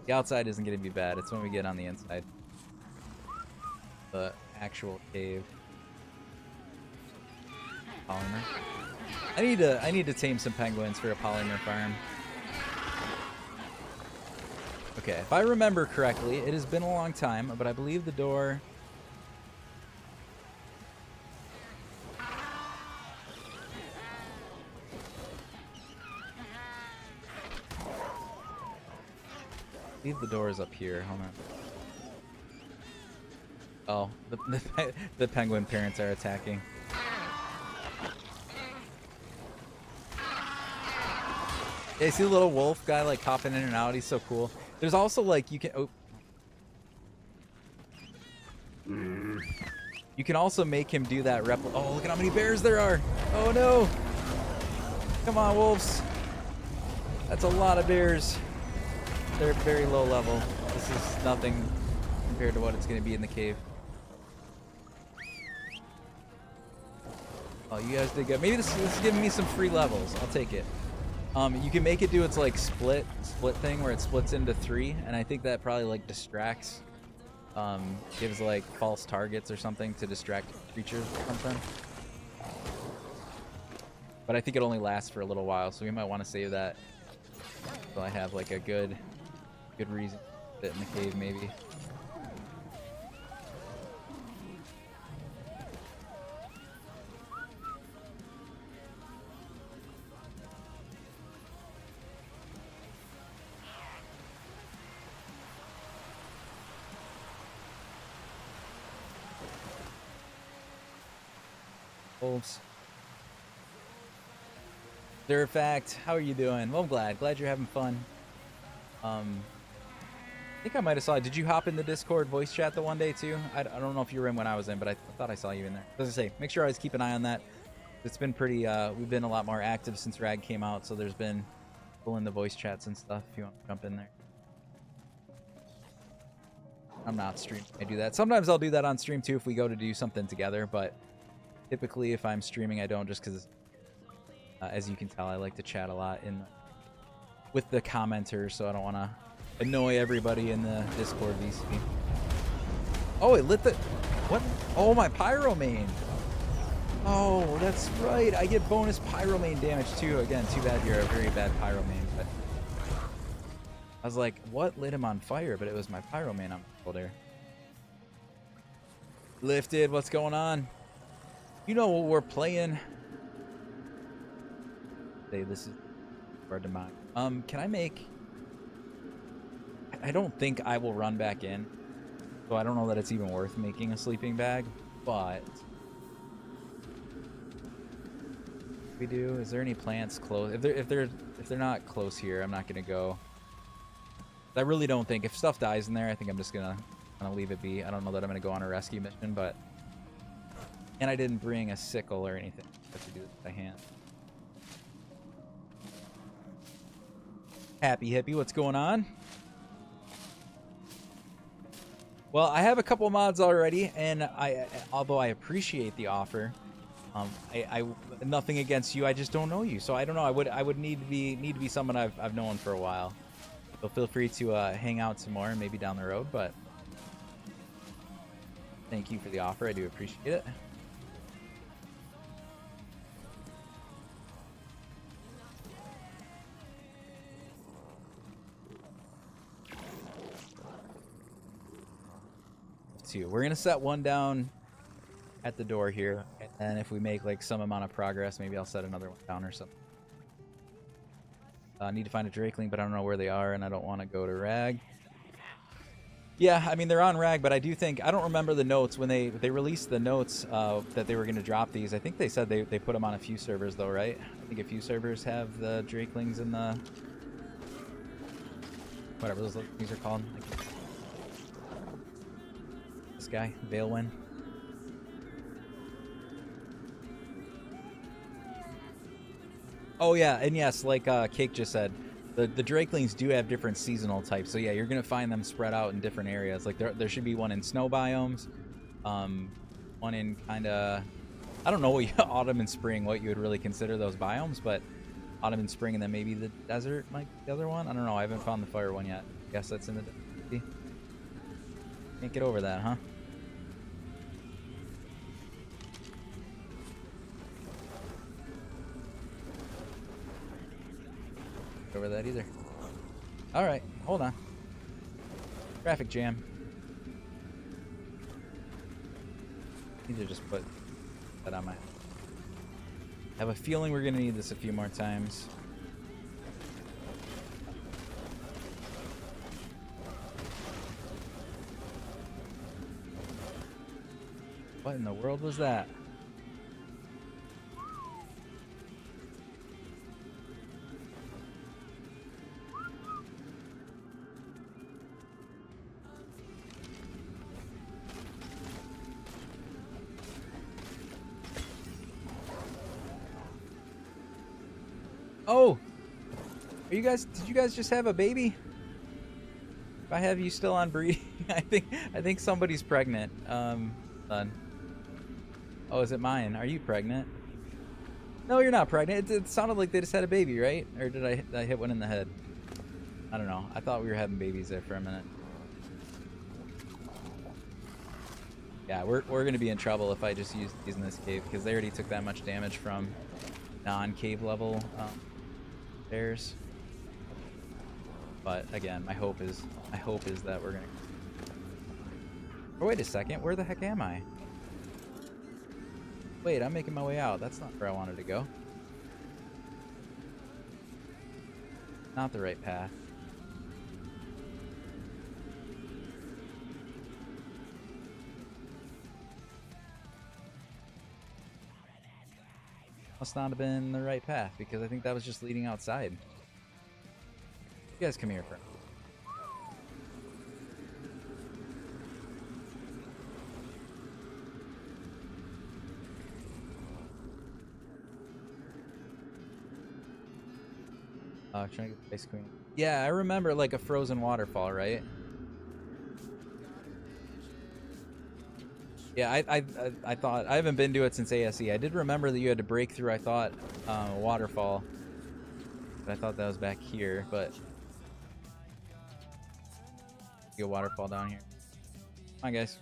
The outside isn't going to be bad. It's when we get on the inside. The actual cave. Polymer. I need to tame some penguins for a polymer farm. Okay, if I remember correctly, it has been a long time, but I believe the door... I believe the door is up here. Hold on. Oh, the penguin parents are attacking. Yeah, you see the little wolf guy like hopping in and out? He's so cool. There's also like you can you can also make him do that Oh, look at how many bears there are. Oh no. Come on, wolves. That's a lot of bears. They're very low level. This is nothing compared to what it's going to be in the cave. Oh, you guys did good. Maybe this is giving me some free levels. I'll take it. You can make it do its like split thing where it splits into 3, and I think that probably like distracts, gives like false targets or something to distract creatures or something. But I think it only lasts for a little while, so we might want to save that so I have like a good reason to fit in the cave maybe. Wolves. Fact, how are you doing? Well, I'm glad you're having fun. I think I might have saw. Did you hop in the Discord voice chat the one day too? I don't know if you were in when I was in, but I thought I saw you in there. As I say, make sure I always keep an eye on that. It's been pretty. We've been a lot more active since Rag came out, so there's been people in the voice chats and stuff. If you want to jump in there. I'm not streaming. I do that. Sometimes I'll do that on stream too if we go to do something together, but typically if I'm streaming, I don't, just because, as you can tell, I like to chat a lot with the commenters, so I don't want to annoy everybody in the Discord VC. Oh, it lit the... What? Oh, my Pyro main. Oh, that's right. I get bonus Pyro main damage too. Again, too bad you're a very bad Pyro main, but... I was like, what lit him on fire? But it was my Pyro main on there. Lifted, what's going on? You know what we're playing. Hey, this is hard to mind. Can I make... I don't think I will run back in. So I don't know that it's even worth making a sleeping bag, but... We do. Is there any plants close? If they're not close here, I'm not gonna go. I really don't think, if stuff dies in there, I think I'm just gonna leave it be. I don't know that I'm gonna go on a rescue mission, but... And I didn't bring a sickle or anything. I have to do this by hand. Happy Hippie, what's going on? Well, I have a couple mods already, and although I appreciate the offer, I nothing against you. I just don't know you, so I don't know. I would need to be someone I've known for a while. So feel free to hang out some more, maybe down the road. But thank you for the offer. I do appreciate it. We're gonna set one down at the door here, and if we make like some amount of progress, maybe I'll set another one down or something. I need to find a Drakeling, but I don't know where they are, and I don't want to go to Rag. Yeah, I mean they're on Rag, but I do think, I don't remember the notes when they released the notes that they were gonna drop these. I think they said they put them on a few servers though, right? I think a few servers have the Drakelings in the whatever those things are called. This guy, Valewind. Oh yeah, and yes, like Cake just said, the Drakelings do have different seasonal types. So yeah, you're gonna find them spread out in different areas. Like there should be one in snow biomes, one in kind of, I don't know what autumn and spring, what you would really consider those biomes, but autumn and spring, and then maybe the desert, like the other one. I don't know. I haven't found the fire one yet. Guess that's in the desert. Can't get over that, huh? Over that either. All right, hold on. Traffic jam. Need to just put that on my... I have a feeling we're gonna need this a few more times. What in the world was that? Oh, are you guys? Did you guys just have a baby? If I have you still on breeding, I think somebody's pregnant. Son. Oh, is it mine? Are you pregnant? No, you're not pregnant. It sounded like they just had a baby, right? Or did I hit one in the head? I don't know. I thought we were having babies there for a minute. Yeah, we're gonna be in trouble if I just use these in this cave, because they already took that much damage from non-cave level bears. But again, my hope is that we're gonna... Oh, wait a second, where the heck am I? Wait, I'm making my way out. That's not where I wanted to go. Not the right path. must not have been the right path because I think that was just leading outside. You guys come here for. Trying to get the Ice Queen. Yeah, I remember like a frozen waterfall, right? Yeah, I thought I haven't been to it since ASE. I did remember that you had to break through. I thought a waterfall, but I thought that was back here. But see a waterfall down here. Come on, guys.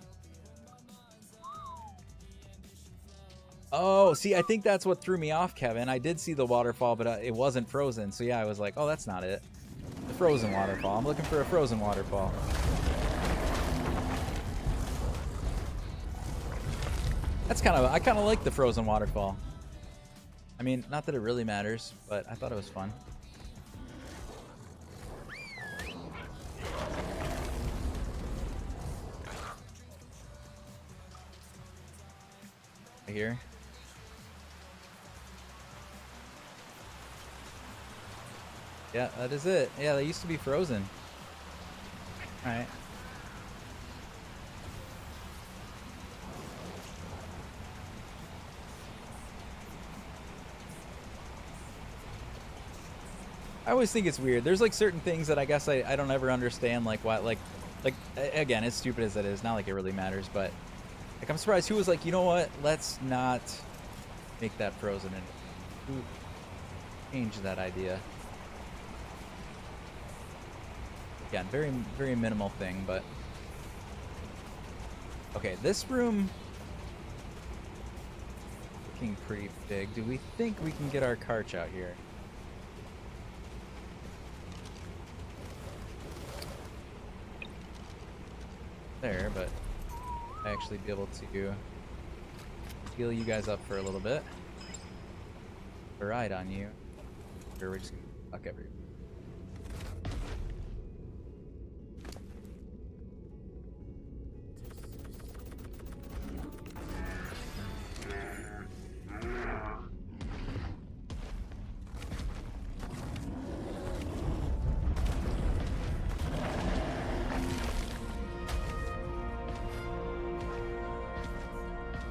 Oh, see, I think that's what threw me off, Kevin. I did see the waterfall, but it wasn't frozen. So yeah, I was like, oh, that's not it. The frozen waterfall. I'm looking for a frozen waterfall. That's I kind of like the frozen waterfall. I mean, not that it really matters, but I thought it was fun. Right here. Yeah, that is it. Yeah, they used to be frozen. Alright. I always think it's weird. There's like certain things that I guess I don't ever understand, like why, like again, as stupid as it is, not like it really matters, but like I'm surprised who was like, you know what, let's not make that frozen, and who changed that idea. Again, very minimal thing, but okay, this room looking pretty big. Do we think we can get our carch out here? There, but I actually be able to heal you guys up for a little bit. A ride on you. Or we're just gonna fuck everyone.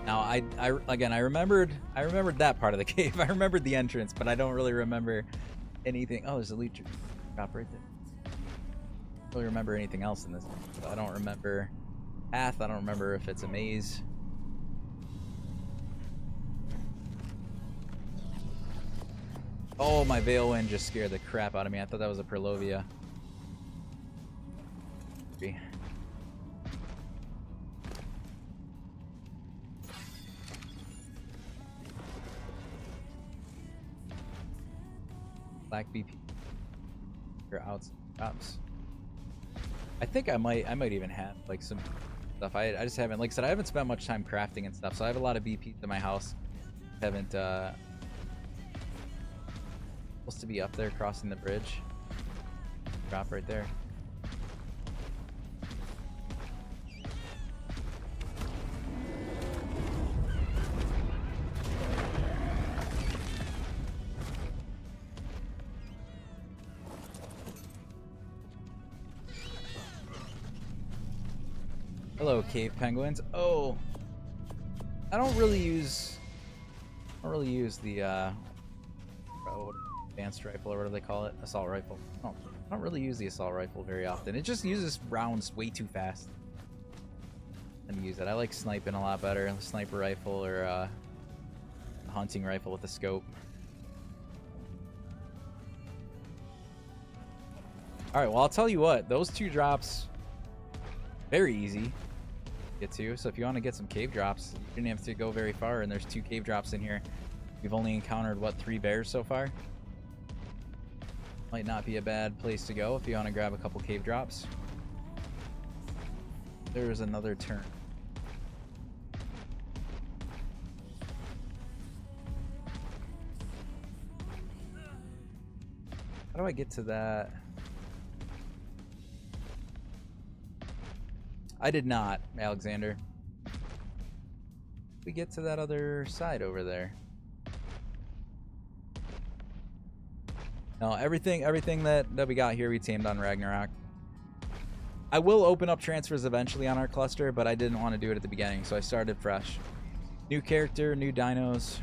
Now, I remembered that part of the cave. I remembered the entrance, but I don't really remember anything. Oh, there's a leech drop right there. I don't really remember anything else in this. So I don't remember path. I don't remember if it's a maze. Oh, my Veil Wind just scared the crap out of me. I thought that was a Perlovia. Black BP or outs. I think I might even have like some stuff. I just haven't, like I said, I haven't spent much time crafting and stuff, so I have a lot of BPs in my house. Haven't supposed to be up there crossing the bridge. Drop right there. Hello, cave penguins. Oh, I don't really use the advanced rifle or whatever they call it, assault rifle. I don't really use the assault rifle very often. It just uses rounds way too fast. And use it. I like sniping a lot better. A sniper rifle or a hunting rifle with a scope. All right. Well, I'll tell you what. Those two drops, very easy. Get to. So if you want to get some cave drops, you didn't have to go very far, and there's 2 cave drops in here. We've only encountered what, 3 bears so far. Might not be a bad place to go if you want to grab a couple cave drops. There's another turn. How do I get to that? I did not, Alexander. We get to that other side over there. No, everything that we got here we tamed on Ragnarok. I will open up transfers eventually on our cluster, but I didn't want to do it at the beginning, so I started fresh. New character, new dinos.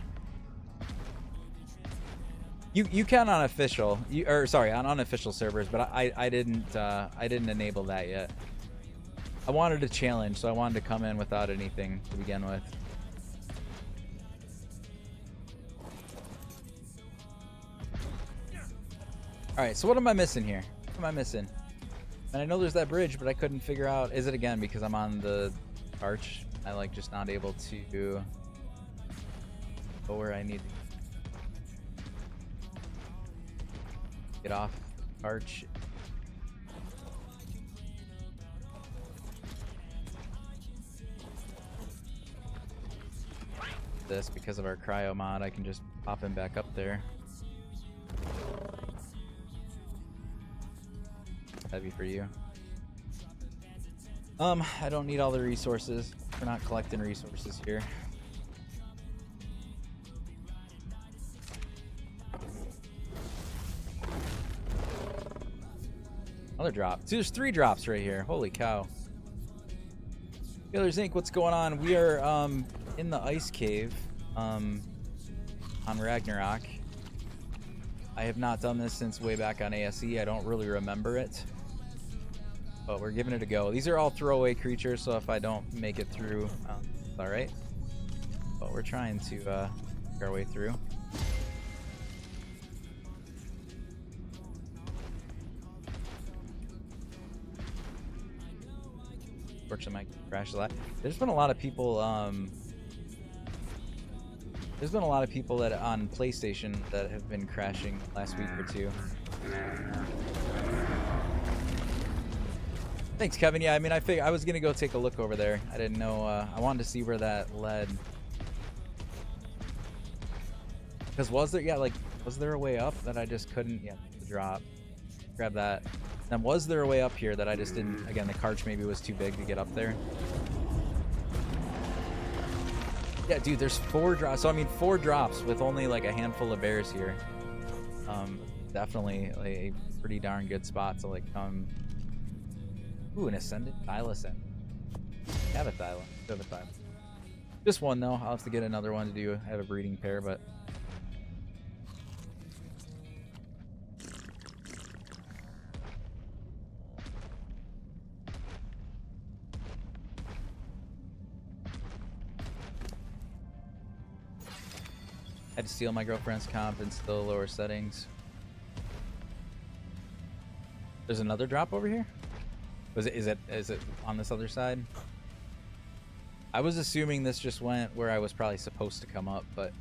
You can on official, on unofficial servers, but I didn't enable that yet. I wanted a challenge, so I wanted to come in without anything to begin with. All right, so what am I missing here? What am I missing? And I know there's that bridge, but I couldn't figure out. Is it again because I'm on the arch? I like just not able to go where I need to get off arch. This because of our cryo mod, I can just pop him back up there. Heavy for you. I don't need all the resources. We're not collecting resources here. Another drop. See, there's 3 drops right here. Holy cow. Killers Inc., what's going on? We are in the ice cave on Ragnarok. I have not done this since way back on ASE. I don't really remember it. But we're giving it a go. These are all throwaway creatures, so if I don't make it through, it's alright. But we're trying to make our way through. Unfortunately, my crash a lot. There's been a lot of people. There's been a lot of people that on PlayStation that have been crashing last week or two. Thanks, Kevin. Yeah, I mean, I was gonna go take a look over there. I didn't know. I wanted to see where that led. Because was there a way up that I just couldn't? Yeah, the drop. Grab that. Then was there a way up here that I just didn't? Again, the carch maybe was too big to get up there. Yeah, dude, there's 4 drops. So I mean, 4 drops with only like a handful of bears here. Definitely a pretty darn good spot to like come. Ooh, an ascended tile ascended. Have a tile. Have a tile. Just one though. I'll have to get another one to do. I have a breeding pair, but. Had to steal my girlfriend's comp and still lower settings. There's another drop over here? Is it on this other side? I was assuming this just went where I was probably supposed to come up, but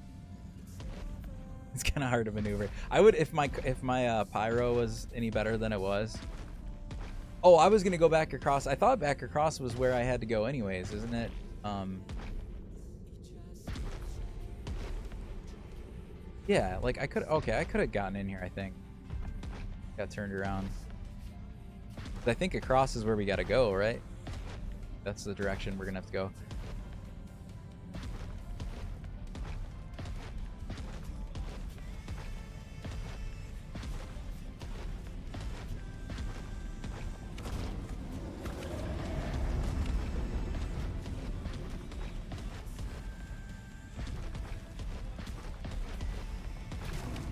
it's kind of hard to maneuver. I would if my pyro was any better than it was. Oh, I was gonna go back across. I thought back across was where I had to go anyways, isn't it? Yeah, like I could have gotten in here, I think. Got turned around. I think across is where we gotta go, right? That's the direction we're gonna have to go.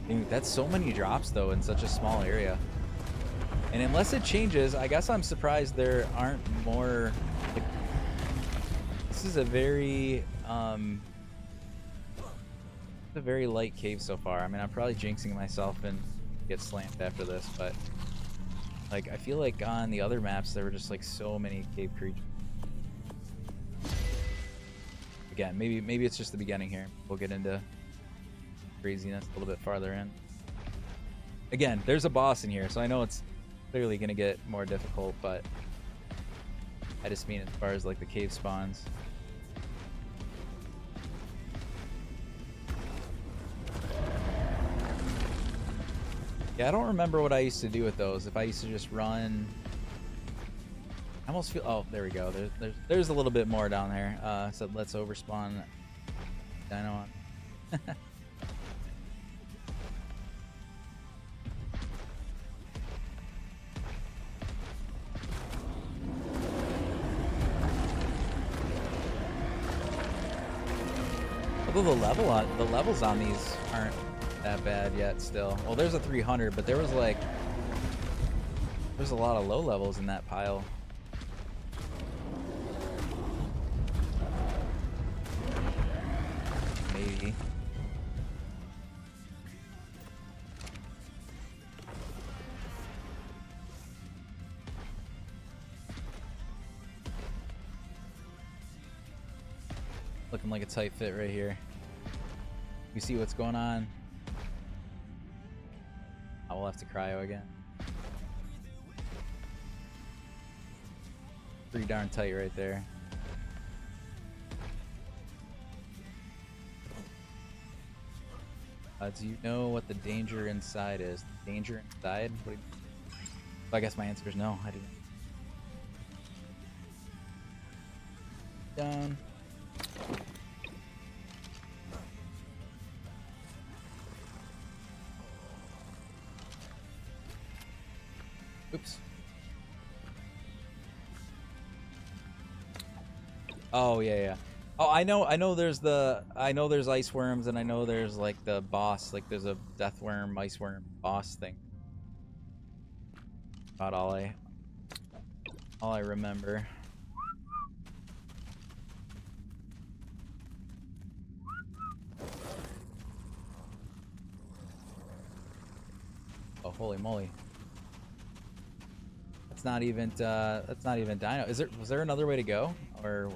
Dude, that's so many drops though in such a small area. And unless it changes, I guess I'm surprised there aren't more. Like, this is a very light cave so far. I mean, I'm probably jinxing myself and get slammed after this, but like I feel like on the other maps there were just like so many cave creatures. Again, maybe it's just the beginning here. We'll get into craziness a little bit farther in. Again, there's a boss in here, so I know it's clearly gonna get more difficult, but I just mean as far as like the cave spawns. Yeah, I don't remember what I used to do with those. If I used to just run, I almost feel. Oh, there we go. There's a little bit more down there. So let's overspawn dino on. Although the levels on these aren't that bad yet still. Well, there's a 300, but there's a lot of low levels in that pile. Maybe. Looking like a tight fit right here. You see what's going on? I will have to cryo again. Pretty darn tight right there. Do you know what the danger inside is? Danger inside? What do you... I guess my answer is no. I didn't. Down. Oops. Oh yeah. Oh, I know there's ice worms, and I know there's like the boss, like there's a death worm, ice worm boss thing. About all I remember. Oh, holy moly. That's not even dino. Was there another way to go? Or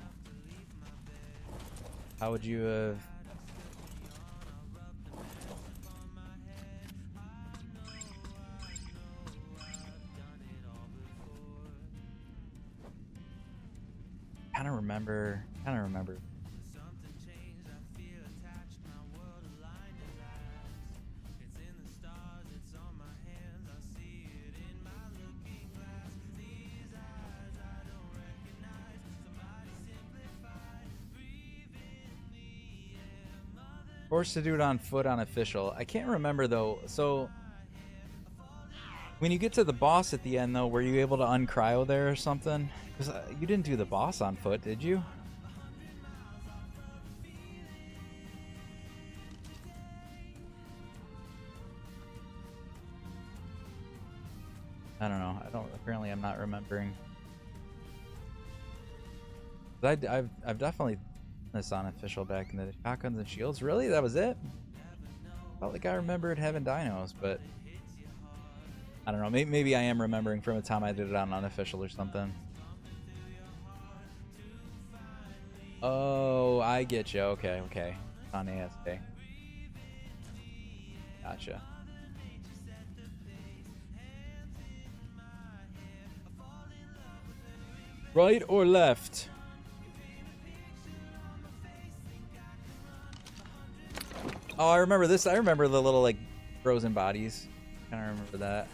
how would you have... Kind of remember. Forced to do it on foot on official. I can't remember though. So when you get to the boss at the end though, were you able to uncryo there or something? Because you didn't do the boss on foot, did you? I don't know. Apparently I'm not remembering. But I've definitely this on official back in the shotguns and shields. Really? That was it? Felt like I remembered having dinos, but I don't know. Maybe I am remembering from a time I did it on unofficial or something. Oh, I get you. Okay. On ASK. Gotcha. Right or left? Oh, I remember this. I remember the little, like, frozen bodies. Kind of remember that.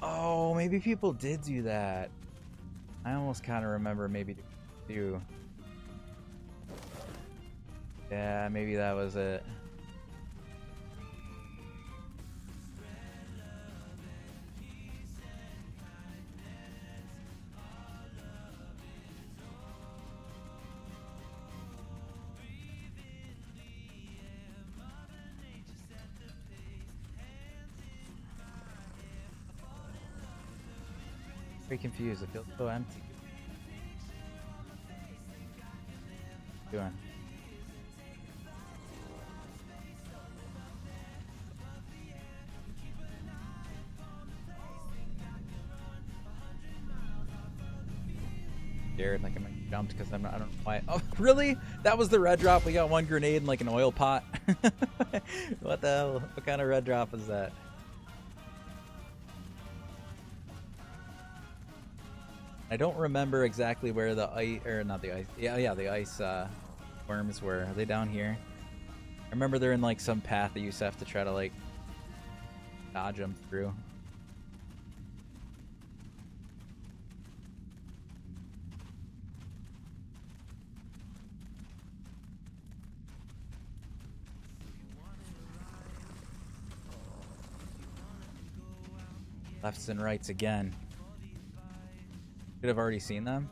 Oh, maybe people did do that. I almost kind of remember maybe do. Yeah, maybe that was it. Very confused. It feels so empty. What are you doing? Scared, like I jumped because I don't know why. Oh, really? That was the red drop? We got one grenade and like an oil pot. What the hell? What kind of red drop is that? I don't remember exactly where the ice, or not the ice, yeah, the ice worms were. Are they down here? I remember they're in like some path that you used to have to try to like dodge them through. Lefts and rights again. Should have already seen them.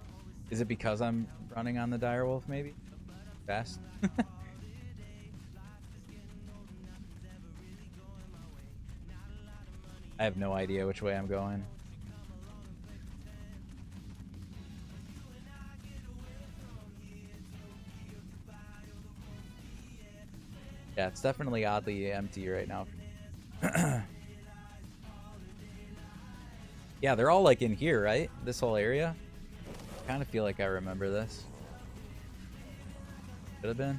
Is it because I'm running on the direwolf maybe? Fast? I have no idea which way I'm going. Yeah, it's definitely oddly empty right now. Yeah, they're all like in here, right? This whole area. I kind of feel like I remember this. Could have been.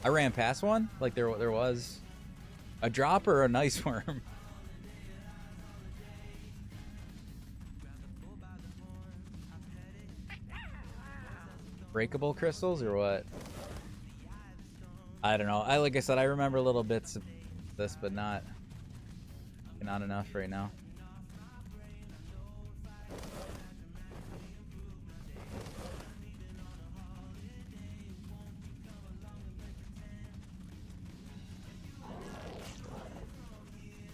I ran past one? Like there was a drop or a nice worm? Breakable crystals or what? I don't know. Like I said, I remember little bits of this, but not enough right now.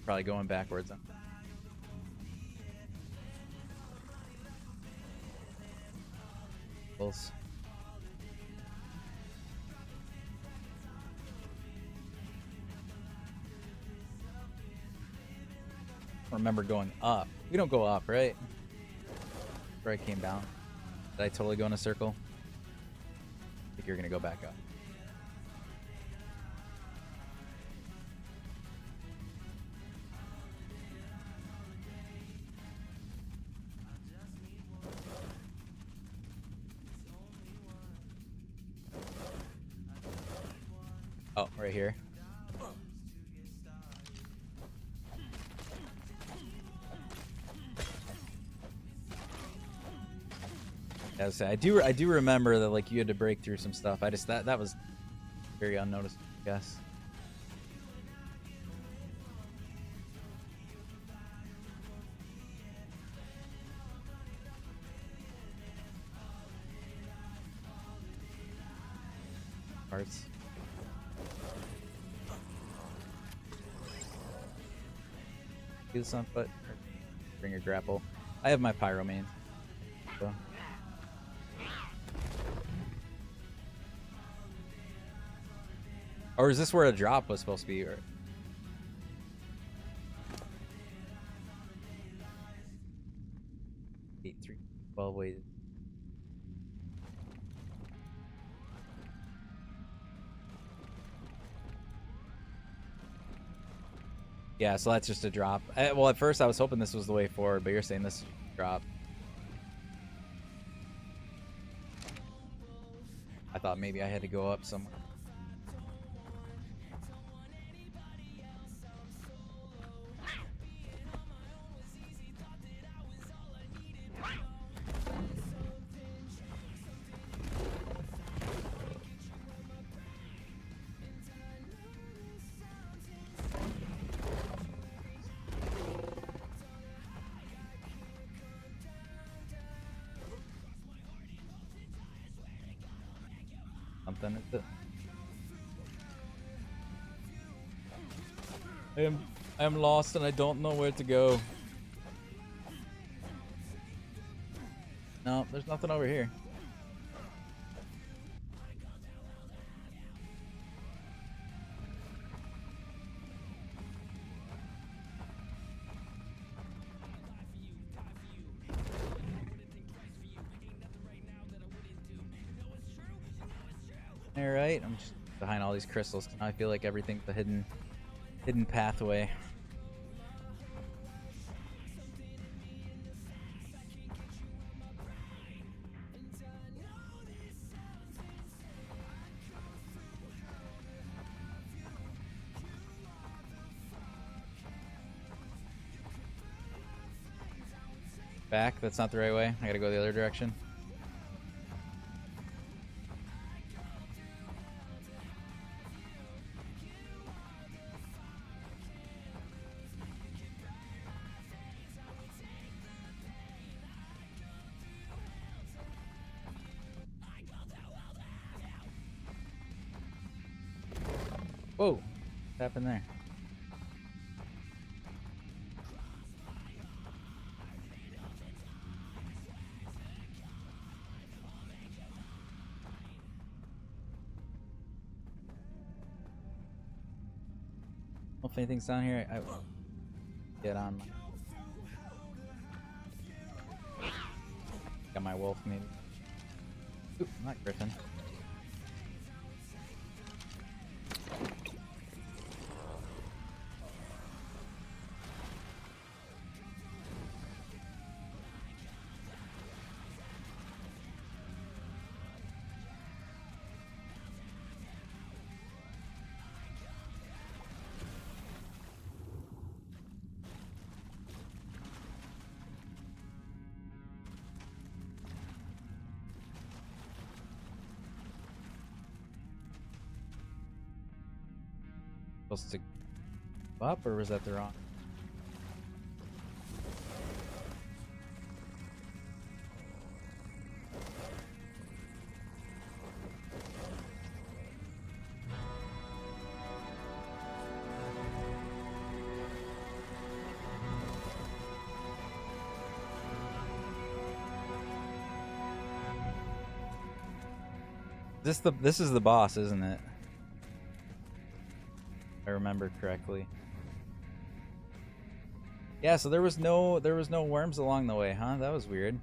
Probably going backwards. Close. Remember going up. We don't go up, right? Where I came down. Did I totally go in a circle? I think you're gonna go back up. Oh, right here. As I do remember that like you had to break through some stuff. I just that was very unnoticed, I guess. Parts. Do this on foot. Bring your grapple. I have my pyro main. So. Or is this where a drop was supposed to be? Or... 8, 3, 12 weighted. Yeah, so that's just a drop. Well, at first I was hoping this was the way forward, but you're saying this is a drop. I thought maybe I had to go up somewhere. Something is it? I am lost and I don't know where to go. No, there's nothing over here. Alright, I'm just behind all these crystals. Now I feel like everything's a hidden pathway. Back? That's not the right way. I gotta go the other direction. Whoa! What happened there? Well, if anything's down here, I will get on. Got my wolf, maybe. Oop, not griffin. Supposed to go up, or was that the wrong? This is the boss, isn't it? If I remember correctly. Yeah, so there was no worms along the way, huh? That was weird.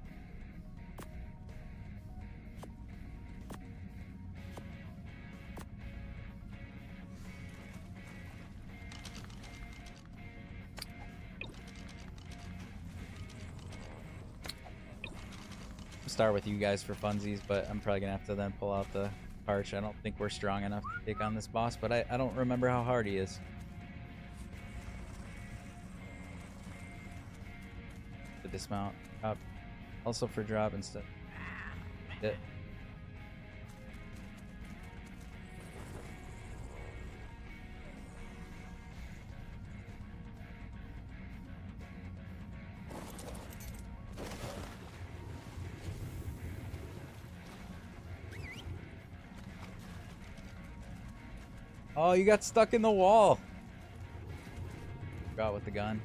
Start with you guys for funsies, but I'm probably gonna have to then pull out the arch. I don't think we're strong enough to take on this boss, but I don't remember how hard he is. The dismount up, also for drop instead. Yeah. Oh, you got stuck in the wall. Forgot with the gun.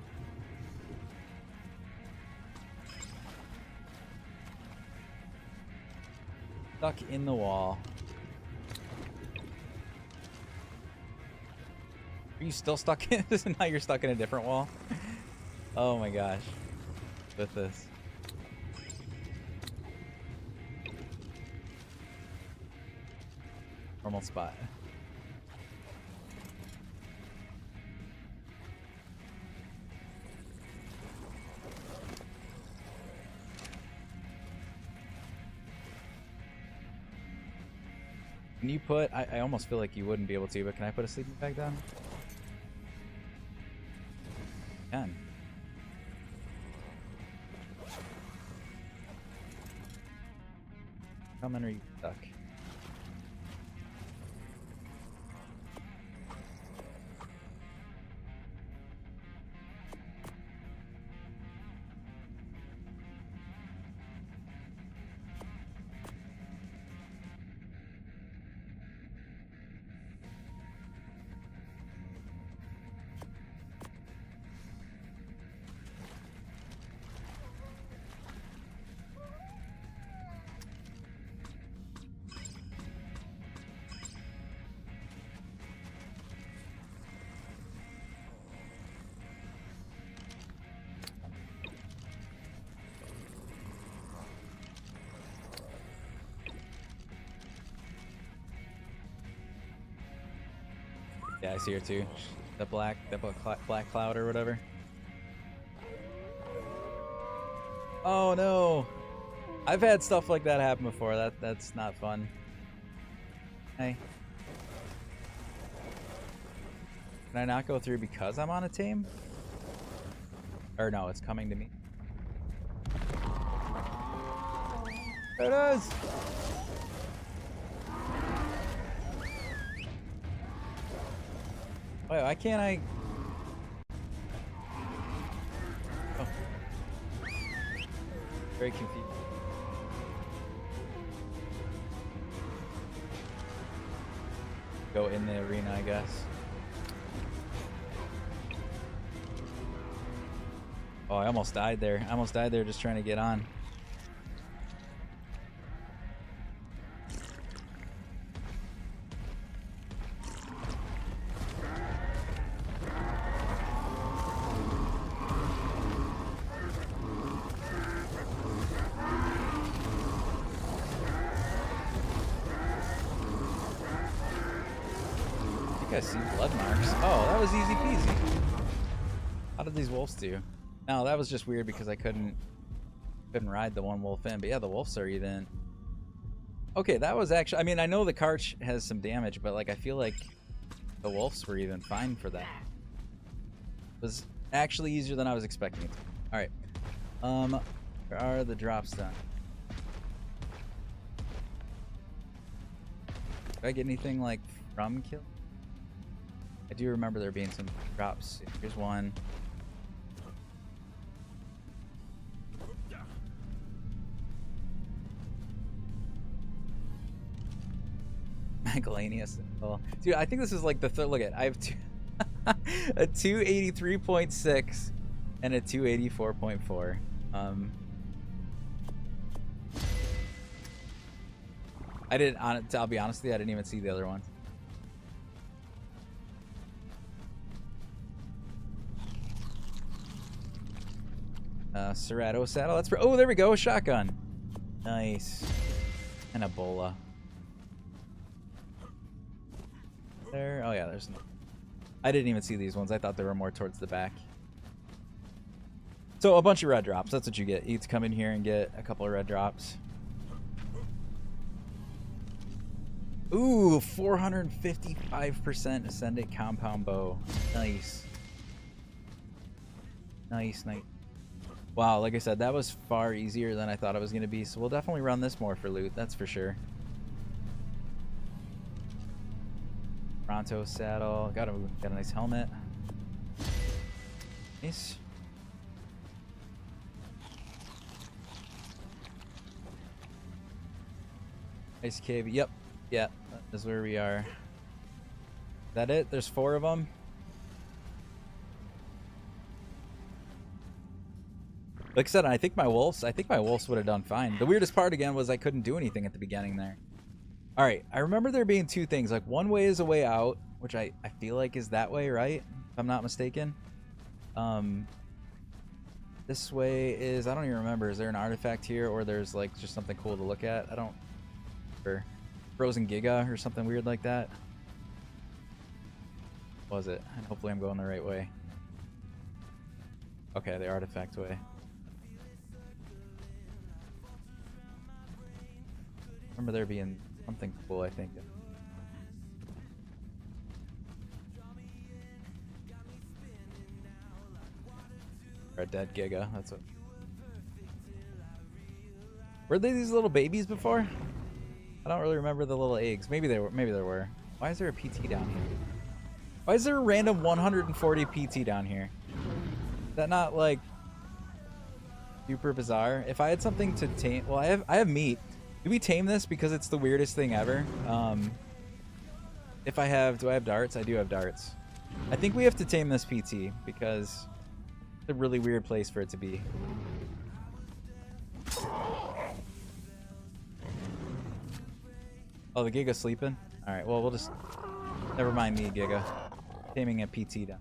Stuck in the wall. Are you still stuck in this? Now you're stuck in a different wall? Oh my gosh. With this. Normal spot. Can you put, I almost feel like you wouldn't be able to, but can I put a sleeping bag down? Can. How many are you stuck? Yeah, I see her too. The black cloud or whatever. Oh no! I've had stuff like that happen before. That's not fun. Hey. Can I not go through because I'm on a tame? Or no, it's coming to me. There it is! Wait, why can't I? Oh. Very confused. Go in the arena, I guess. Oh, I almost died there. I almost died there just trying to get on. I see blood marks. Oh, that was easy peasy. How did these wolves do? No, that was just weird because I couldn't ride the one wolf in. But yeah, the wolves are even. Okay, that was actually. I mean, I know the Karch has some damage, but like I feel like the wolves were even fine for that. It was actually easier than I was expecting it to. All right. Where are the drops done? Did I get anything like from kill? I do remember there being some drops. Here's one. Miscellaneous. Oh, dude, I think this is like the third. Look at, I have two, a 283.6 and a 284.4. I didn't. I'll be honest with you, I didn't even see the other one. Serato saddle. That's for. Oh, there we go. A shotgun. Nice. And a bola. There. Oh yeah, there's no. I didn't even see these ones. I thought they were more towards the back. So a bunch of red drops. That's what you get. You get to come in here and get a couple of red drops. Ooh, 455% Ascended compound bow. Nice. Nice, nice. Wow, like I said, that was far easier than I thought it was going to be, so we'll definitely run this more for loot, that's for sure. Pronto saddle, got a nice helmet. Nice. Ice cave, yep, yeah, that is where we are. Is that it? There's 4 of them? Like I said, I think my wolves would have done fine. The weirdest part again was I couldn't do anything at the beginning there. All right, I remember there being 2 things. Like one way is a way out, which I feel like is that way, right? If I'm not mistaken. This way is, I don't even remember. Is there an artifact here, or there's like just something cool to look at? I don't. Or frozen Giga or something weird like that. What was it? And hopefully I'm going the right way. Okay, the artifact way. Remember there being something cool, I think. Or a dead Giga, that's what. Were they these little babies before? I don't really remember the little eggs. Maybe there were. Why is there a PT down here? Why is there a random 140 PT down here? Is that not like super bizarre? If I had something to tame, well, I have meat. Do we tame this because it's the weirdest thing ever? Do I have darts? I do have darts. I think we have to tame this PT because it's a really weird place for it to be. Oh, the Giga's sleeping? Alright, well, we'll just... Never mind me, Giga. Taming a PT down.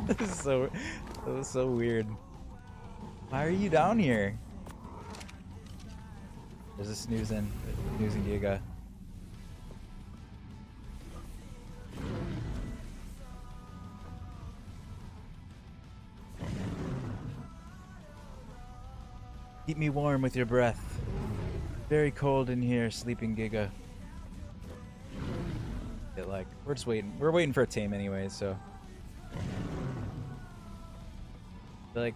This is so weird. Why are you down here? There's a snoozing Giga. Keep me warm with your breath. Very cold in here, sleeping Giga. Like, we're just waiting. We're waiting for a tame anyway, so. Like,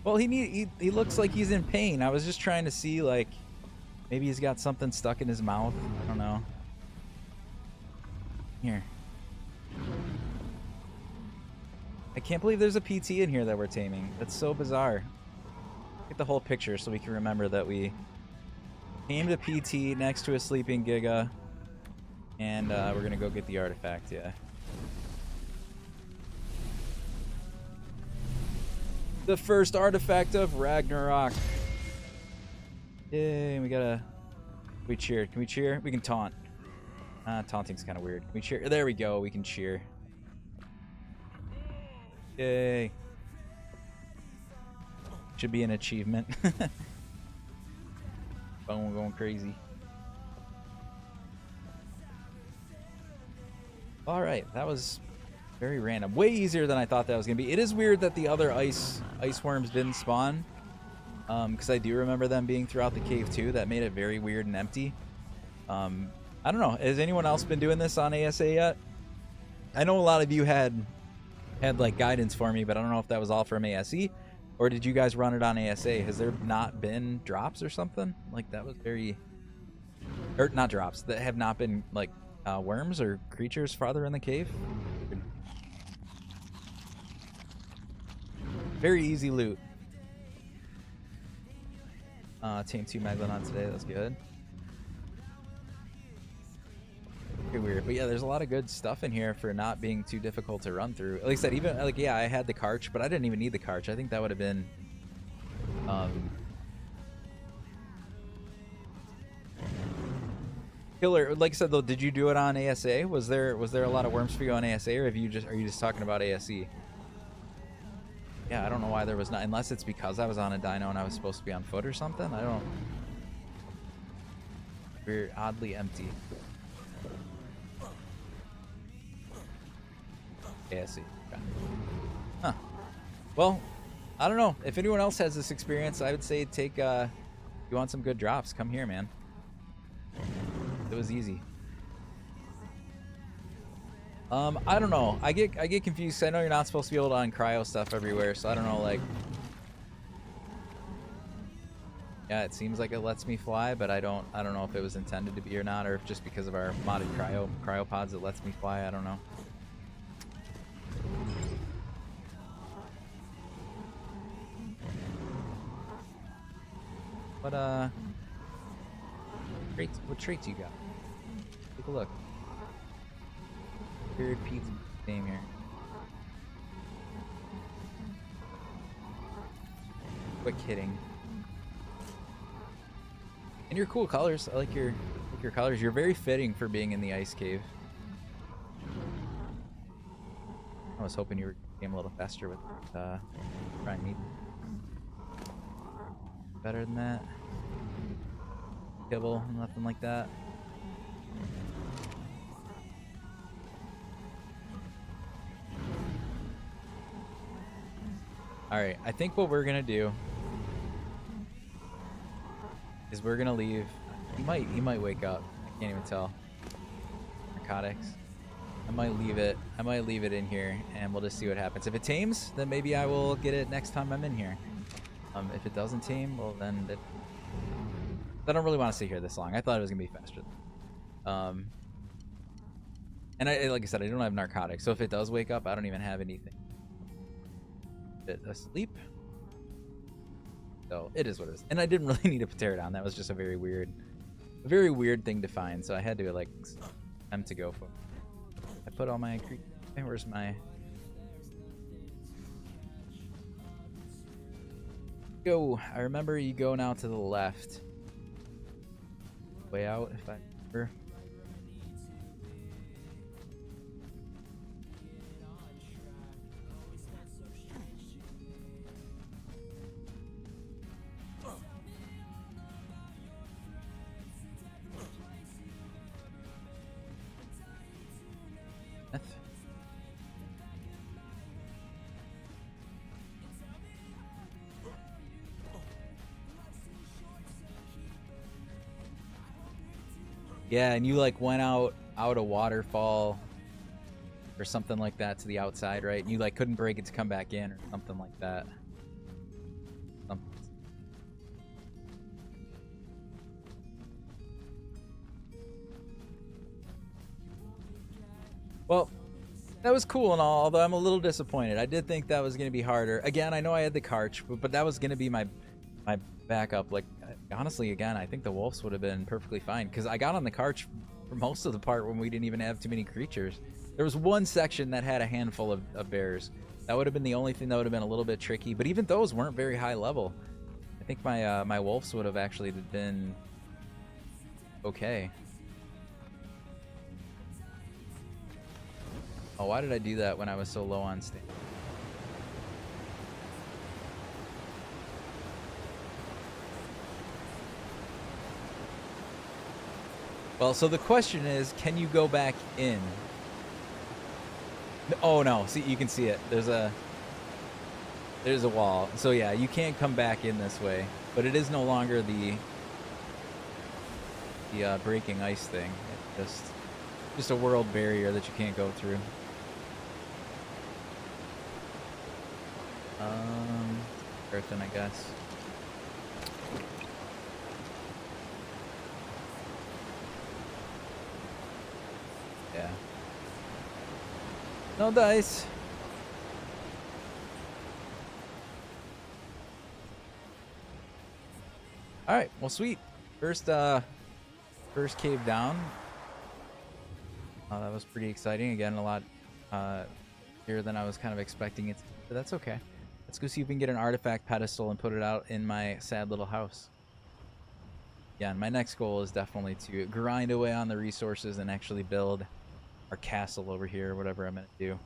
well, he looks like he's in pain. I was just trying to see, like, maybe he's got something stuck in his mouth. I don't know. Here. I can't believe there's a PT in here that we're taming. That's so bizarre. Get the whole picture so we can remember that we tamed a PT next to a sleeping Giga. And we're gonna go get the artifact, yeah. The first artifact of Ragnarok. Yay, we gotta... We cheer. Can we cheer? We can taunt. Taunting's kind of weird. Can we cheer? There we go. We can cheer. Yay. Should be an achievement. Phone going crazy. Alright, that was very random. Way easier than I thought that was going to be. It is weird that the other ice worms didn't spawn. Because I do remember them being throughout the cave too. That made it very weird and empty. I don't know. Has anyone else been doing this on ASA yet? I know a lot of you had like guidance for me, but I don't know if that was all from ASE. Or did you guys run it on ASA? Has there not been drops or something? Like, that was very... Or, not drops. That have not been, like, worms or creatures farther in the cave? Very easy loot. Tame 2 Megalodon today. That's good. Pretty weird. But yeah, there's a lot of good stuff in here for not being too difficult to run through. At least that even, like, yeah, I had the Karch, but I didn't even need the Karch. I think that would have been, killer. Like I said though, did you do it on ASA? Was there a lot of worms for you on ASA, or are you just talking about ASE? Yeah, I don't know why there was not, unless it's because I was on a dino and I was supposed to be on foot or something. I don't. We're oddly empty. ASE. Okay. Huh. Well, I don't know. If anyone else has this experience, I would say take, if you want some good drops, come here, man. It was easy. I don't know. I get confused. I know you're not supposed to be able to uncryo stuff everywhere, so I don't know, like... Yeah, it seems like it lets me fly, but I don't know if it was intended to be or not, or if just because of our modded cryopods it lets me fly. I don't know. But what traits you got? Take a look. Period pizza name here. Quick hitting. And your cool colors. I like your colors. You're very fitting for being in the ice cave. I was hoping you were getting a little faster with trying meat. Better than that. Kibble, nothing like that. Alright, I think what we're gonna do is we're gonna leave. He might wake up. I can't even tell. Narcotics. I might leave it in here and we'll just see what happens. If it tames, then maybe I will get it next time I'm in here. If it doesn't tame, well then I don't really want to stay here this long. I thought it was gonna be faster. And like I said, I don't have narcotics, so if it does wake up, I don't even have anything. Bit asleep. So it is what it is. And I didn't really need a pterodon. That was just a very weird thing to find. So I had to like attempt to go for. I put all my. Where's my? Go. I remember you go now to the left. Way out, if I remember. Yeah, and you like went out a waterfall or something like that to the outside, right? And you like couldn't break it to come back in or something like that. Well, that was cool and all, although I'm a little disappointed. I did think that was going to be harder. Again, I know I had the Karch, but that was going to be my backup. Like, honestly, again, I think the wolves would have been perfectly fine because I got on the Karch for most of the part when we didn't even have too many creatures. There was one section that had a handful of bears, That would have been the only thing that would have been a little bit tricky. But even those weren't very high level. I think my my wolves would have actually been okay. Oh, why did I do that when I was so low on stamina? Well, so the question is, can you go back in? Oh no, see, you can see it. There's a wall. So yeah, you can't come back in this way, but it is no longer the breaking ice thing. It's just a world barrier that you can't go through. Earthen, I guess. Yeah. No dice. All right. Well, sweet. First cave down. That was pretty exciting. Again, a lot here than I was kind of expecting it to be, but that's okay. Let's go see if we can get an artifact pedestal and put it out in my sad little house. Yeah, and my next goal is definitely to grind away on the resources and actually build our castle over here, or whatever I'm going to do.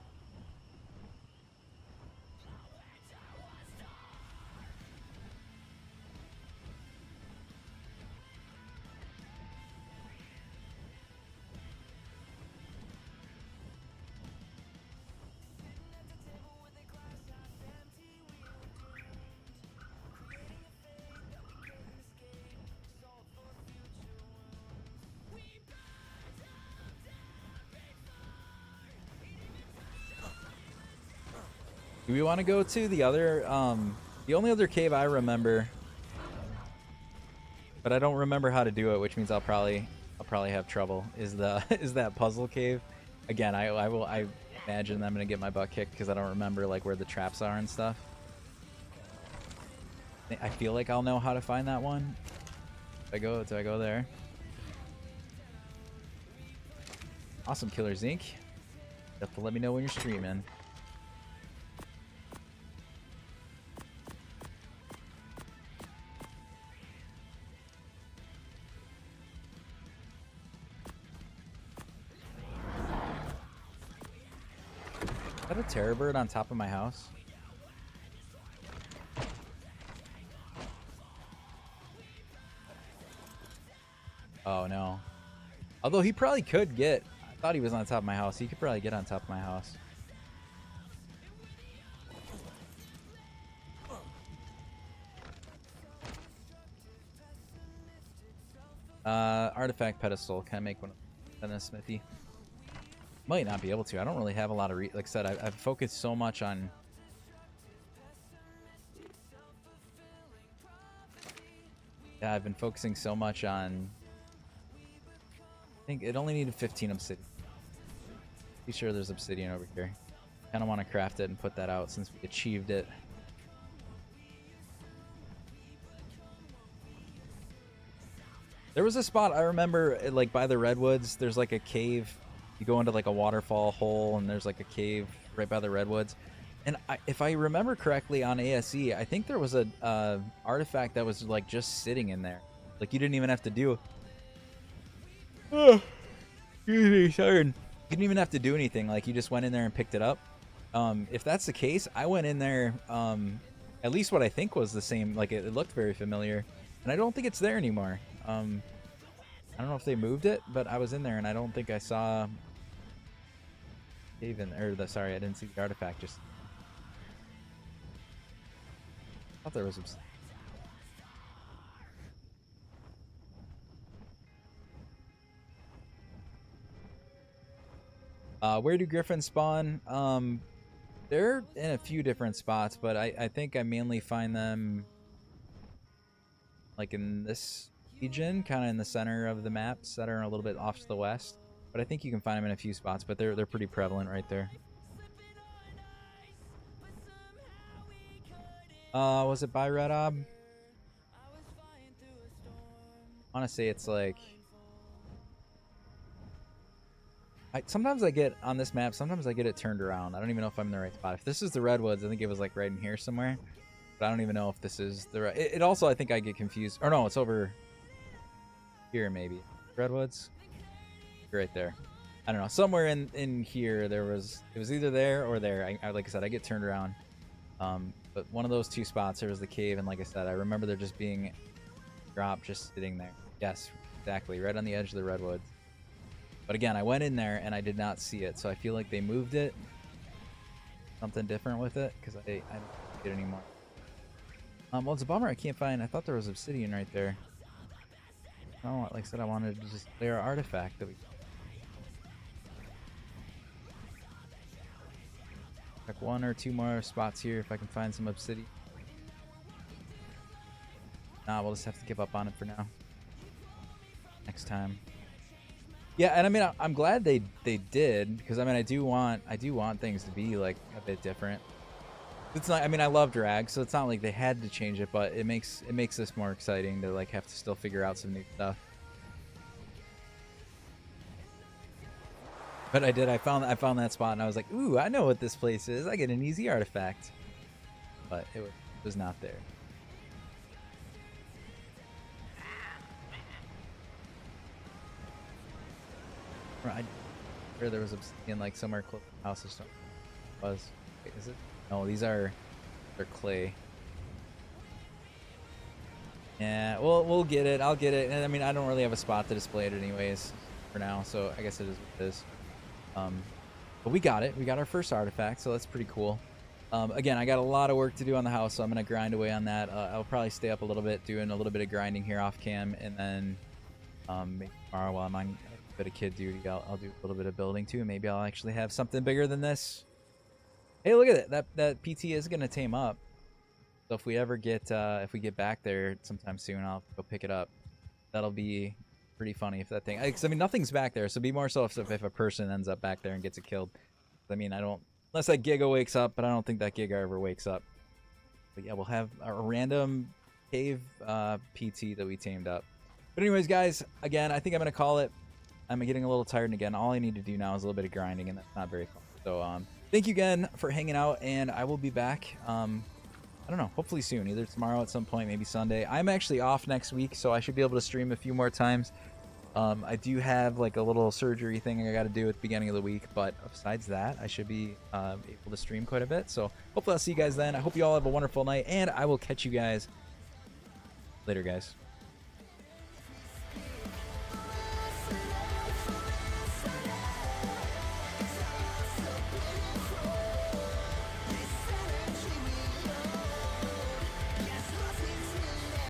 Do we want to go to the other, the only other cave I remember, but I don't remember how to do it, which means I'll probably have trouble, is the is that puzzle cave. Again, I imagine I'm gonna get my butt kicked because I don't remember like where the traps are and stuff. I feel like I'll know how to find that one. Do I go there? Awesome, Killer Zinc. You have to let me know when you're streaming. Is that a terror bird on top of my house? Oh no. Although he probably could get, I thought he was on top of my house. He could probably get on top of my house. Artifact pedestal. Can I make one in a smithy? Might not be able to. I don't really have a lot of like I said, I've focused so much on I've been focusing so much on I think it only needed 15 obsidian. Be sure there's obsidian over here. Kinda wanna craft it and put that out since we achieved it. There was a spot I remember like by the redwoods, there's like a cave. You go into like a waterfall hole and there's like a cave right by the redwoods. And if I remember correctly on ASE, I think there was a artifact that was like just sitting in there. Like you didn't even have to do. Oh, excuse me, sorry. You didn't even have to do anything. Like you just went in there and picked it up. If that's the case, I went in there. At least what I think was the same. Like it looked very familiar, and I don't think it's there anymore. I don't know if they moved it, but I was in there and I don't think I saw. Even sorry, I didn't see the artifact. Just thought there was some. Where do griffins spawn? They're in a few different spots, but I think I mainly find them like in this region, kind of in the center of the maps that are a little bit off to the west. But I think you can find them in a few spots, but they're pretty prevalent right there. Was it by Red Ob? I want to say it's like Sometimes I get on this map. Sometimes I get it turned around. I don't even know if I'm in the right spot. If this is the redwoods, I think it was like right in here somewhere. But I don't even know if this is the right. It also, I think I get confused. Or no, it's over here maybe. Redwoods, right there. I don't know. Somewhere in here there was. It was either there or there. Like I said, I get turned around. But one of those two spots, there was the cave, and like I said, I remember there just being a drop just sitting there. Yes, exactly, right on the edge of the redwoods. But again, I went in there and I did not see it, so I feel like they moved it. Something different with it, because I don't see it anymore. Well, it's a bummer I can't find. I thought there was obsidian right there. Oh, like I said, I wanted to just clear our artifact that we. Check one or two more spots here if I can find some obsidian. Nah, we'll just have to give up on it for now. Next time. Yeah, and I mean, I'm glad they did, because I mean, I do want things to be like a bit different. It's not. I mean, I love drag, so it's not like they had to change it, but it makes this more exciting to like have to still figure out some new stuff. But I did. I found that spot, and I was like, "Ooh, I know what this place is. I get an easy artifact." But it was not there. I sure there was obsidian like somewhere close to the house or something. Was wait, is it? No, they're clay. Yeah, we'll get it. I'll get it. And I mean, I don't really have a spot to display it anyways for now, so I guess it is what it is. But we got it. We got our first artifact, so that's pretty cool. Again, I got a lot of work to do on the house, so I'm gonna grind away on that. I'll probably stay up a little bit, doing a little bit of grinding here off cam, and then maybe tomorrow while I'm on a bit of kid duty, I'll do a little bit of building too. Maybe I'll actually have something bigger than this. Hey, look at it. That PT is gonna tame up. So if we ever get if we get back there sometime soon, I'll go pick it up. That'll be pretty funny if that thing. Cause I mean, nothing's back there, so it'd be more so if a person ends up back there and gets it killed. I mean, I don't unless that Giga wakes up, but I don't think that Giga ever wakes up. But yeah, we'll have a random cave PT that we tamed up. But anyways, guys, again, I think I'm gonna call it. I'm getting a little tired, and again, all I need to do now is a little bit of grinding, and that's not very fun. So thank you again for hanging out, and I will be back. I don't know, hopefully soon, either tomorrow at some point, maybe Sunday. I'm actually off next week, so I should be able to stream a few more times. I do have like a little surgery thing I got to do at the beginning of the week, but besides that, I should be able to stream quite a bit. So hopefully I'll see you guys then. I hope you all have a wonderful night, and I will catch you guys later, guys.